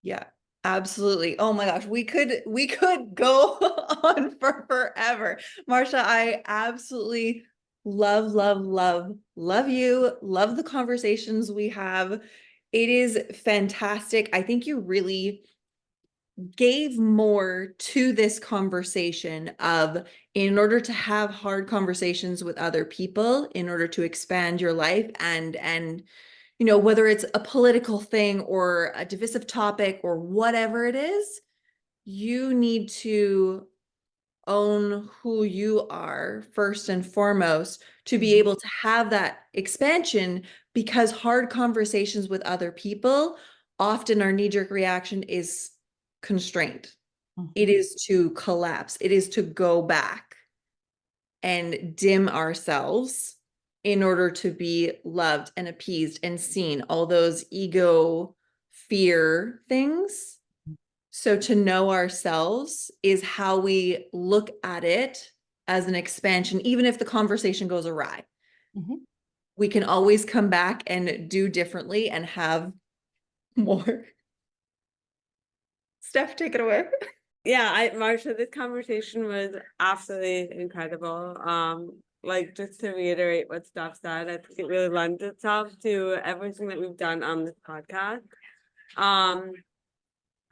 Speaker 2: Yeah, absolutely. Oh my gosh, we could go on for forever. Marsha, I absolutely love you. Love the conversations we have. It is fantastic. I think you really gave more to this conversation of, in order to have hard conversations with other people, in order to expand your life, and you know, whether it's a political thing or a divisive topic or whatever it is, you need to own who you are first and foremost to be able to have that expansion, because hard conversations with other people, often our knee-jerk reaction is constraint. It is to collapse. It is to go back and dim ourselves in order to be loved and appeased and seen, all those ego, fear things. So to know ourselves is how we look at it as an expansion, even if the conversation goes awry. We can always come back and do differently and have more. Steph, take it away.
Speaker 1: Yeah, Marsha, this conversation was absolutely incredible. Like, just to reiterate what Steph said, I think it really lends itself to everything that we've done on this podcast.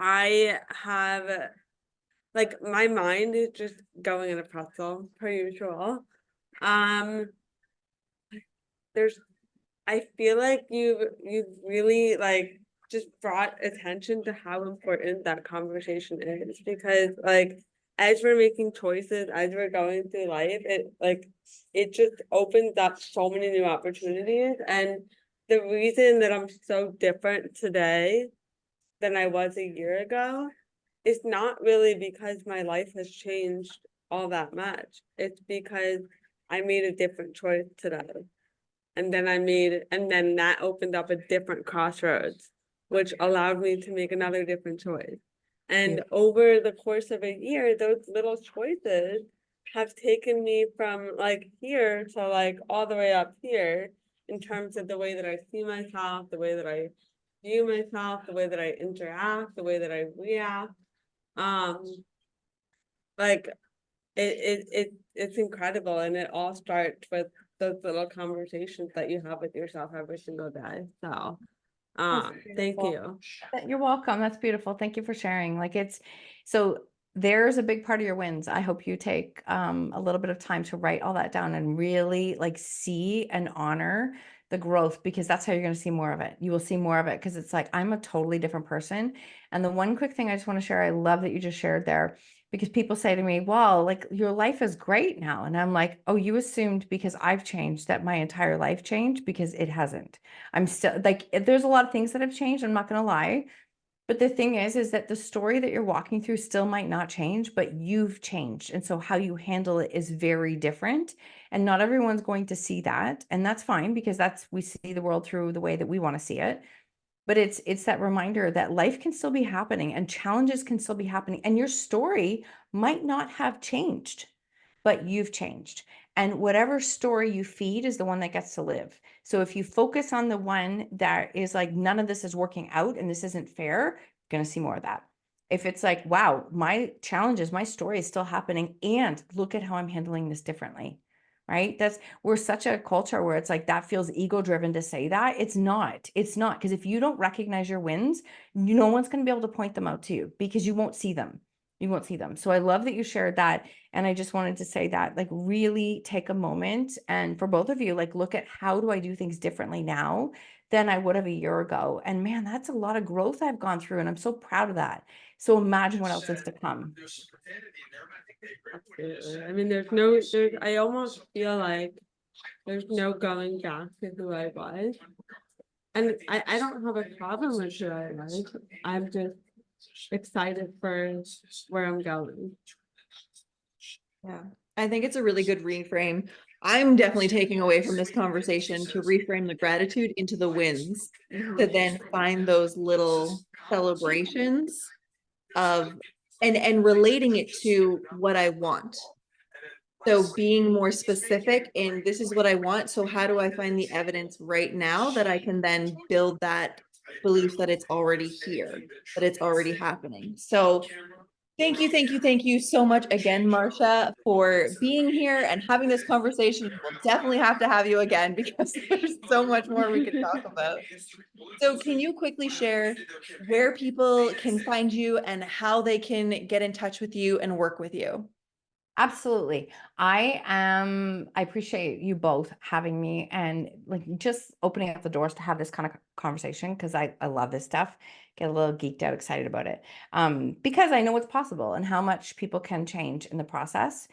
Speaker 1: I have, like, my mind is just going in a pretzel per usual. There's I feel like you've really, like, just brought attention to how important that conversation is, because, like, as we're making choices, as we're going through life, it just opens up so many new opportunities. And the reason that I'm so different today than I was a year ago is not really because my life has changed all that much. It's because I made a different choice today. And then that opened up a different crossroads, which allowed me to make another different choice. And over the course of a year, those little choices have taken me from, like, here to, like, all the way up here, in terms of the way that I see myself, the way that I view myself, the way that I interact, the way that I react. Like, it's incredible, and it all starts with those little conversations that you have with yourself every single day. So, thank you.
Speaker 3: You're welcome. That's beautiful. Thank you for sharing. So there's a big part of your wins. I hope you take a little bit of time to write all that down and really, like, see and honor the growth, because that's how you're going to see more of it. You will see more of it, because it's like, I'm a totally different person. And the one quick thing I just want to share, I love that you just shared there, because people say to me, well, like, your life is great now. And I'm like, oh, you assumed because I've changed that my entire life changed, because it hasn't. I'm still, like, there's a lot of things that have changed. I'm not going to lie. But the thing is that the story that you're walking through still might not change, but you've changed. And so how you handle it is very different. And not everyone's going to see that. And that's fine, because we see the world through the way that we want to see it. But it's that reminder that life can still be happening and challenges can still be happening. And your story might not have changed, but you've changed. And whatever story you feed is the one that gets to live. So if you focus on the one that is like, none of this is working out and this isn't fair, you're going to see more of that. If it's like, wow, my challenges, my story is still happening, and look at how I'm handling this differently, right? We're such a culture where it's like that feels ego driven to say that. It's not. Because if you don't recognize your wins, no one's going to be able to point them out to you because you won't see them. You won't see them. So I love that you shared that. And I just wanted to say that, like, really take a moment, and for both of you, like, look at how do I do things differently now than I would have a year ago. And man, that's a lot of growth I've gone through, and I'm so proud of that. So imagine what else is to come.
Speaker 1: Absolutely. I mean, I almost feel like there's no going back to who I was. And I don't have a problem with who I was. I'm just excited for where I'm going.
Speaker 2: Yeah, I think it's a really good reframe. I'm definitely taking away from this conversation to reframe the gratitude into the wins, to then find those little celebrations of and relating it to what I want. So being more specific in this is what I want. So how do I find the evidence right now that I can then build that belief that it's already here, that it's already happening. So thank you so much again, Marsha, for being here and having this conversation. We'll definitely have to have you again because there's so much more we could talk about. So can you quickly share where people can find you and how they can get in touch with you and work with you?
Speaker 3: Absolutely. I appreciate you both having me and like just opening up the doors to have this kind of conversation, because I love this stuff. Get a little geeked out, excited about it. Because I know what's possible and how much people can change in the process.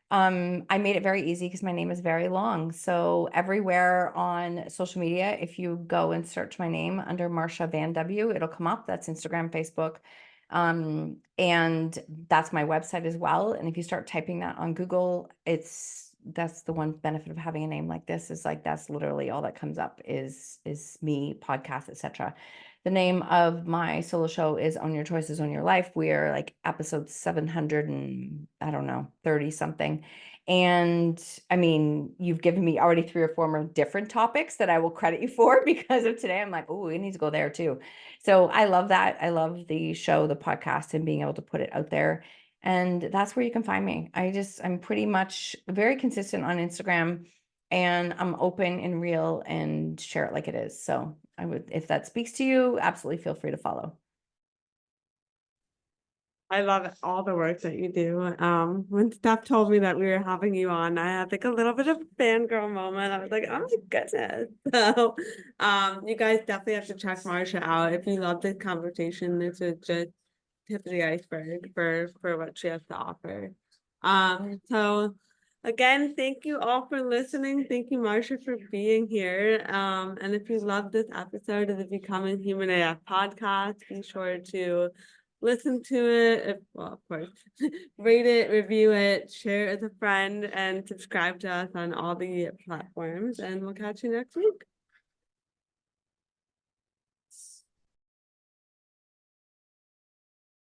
Speaker 3: I made it very easy because my name is very long. So everywhere on social media, if you go and search my name under Marsha VanW, it'll come up. That's Instagram, Facebook. And that's my website as well. And if you start typing that on Google, that's the one benefit of having a name like this, is like that's literally all that comes up is me, podcast, etc. The name of my solo show is Own Your Choices, Own Your Life. We are like episode 700 and I don't know, 30 something. And I mean, you've given me already 3 or 4 more different topics that I will credit you for because of today. I'm like, oh, we need to go there too. So I love that. I love the show, the podcast, and being able to put it out there. And that's where you can find me. I'm pretty much very consistent on Instagram, and I'm open and real and share it like it is. So I would, if that speaks to you, absolutely feel free to follow.
Speaker 1: I love all the work that you do. When Steph told me that we were having you on, I had like a little bit of a fangirl moment. I was like, oh my goodness. So, you guys definitely have to check Marsha out. If you love this conversation, this is just tip of the iceberg for what she has to offer. So again, thank you all for listening. Thank you, Marsha, for being here. And if you love this episode of the Becoming Human AF podcast, be sure to listen to it, well, of course, rate it, review it, share it with a friend, and subscribe to us on all the platforms. And we'll catch you next week.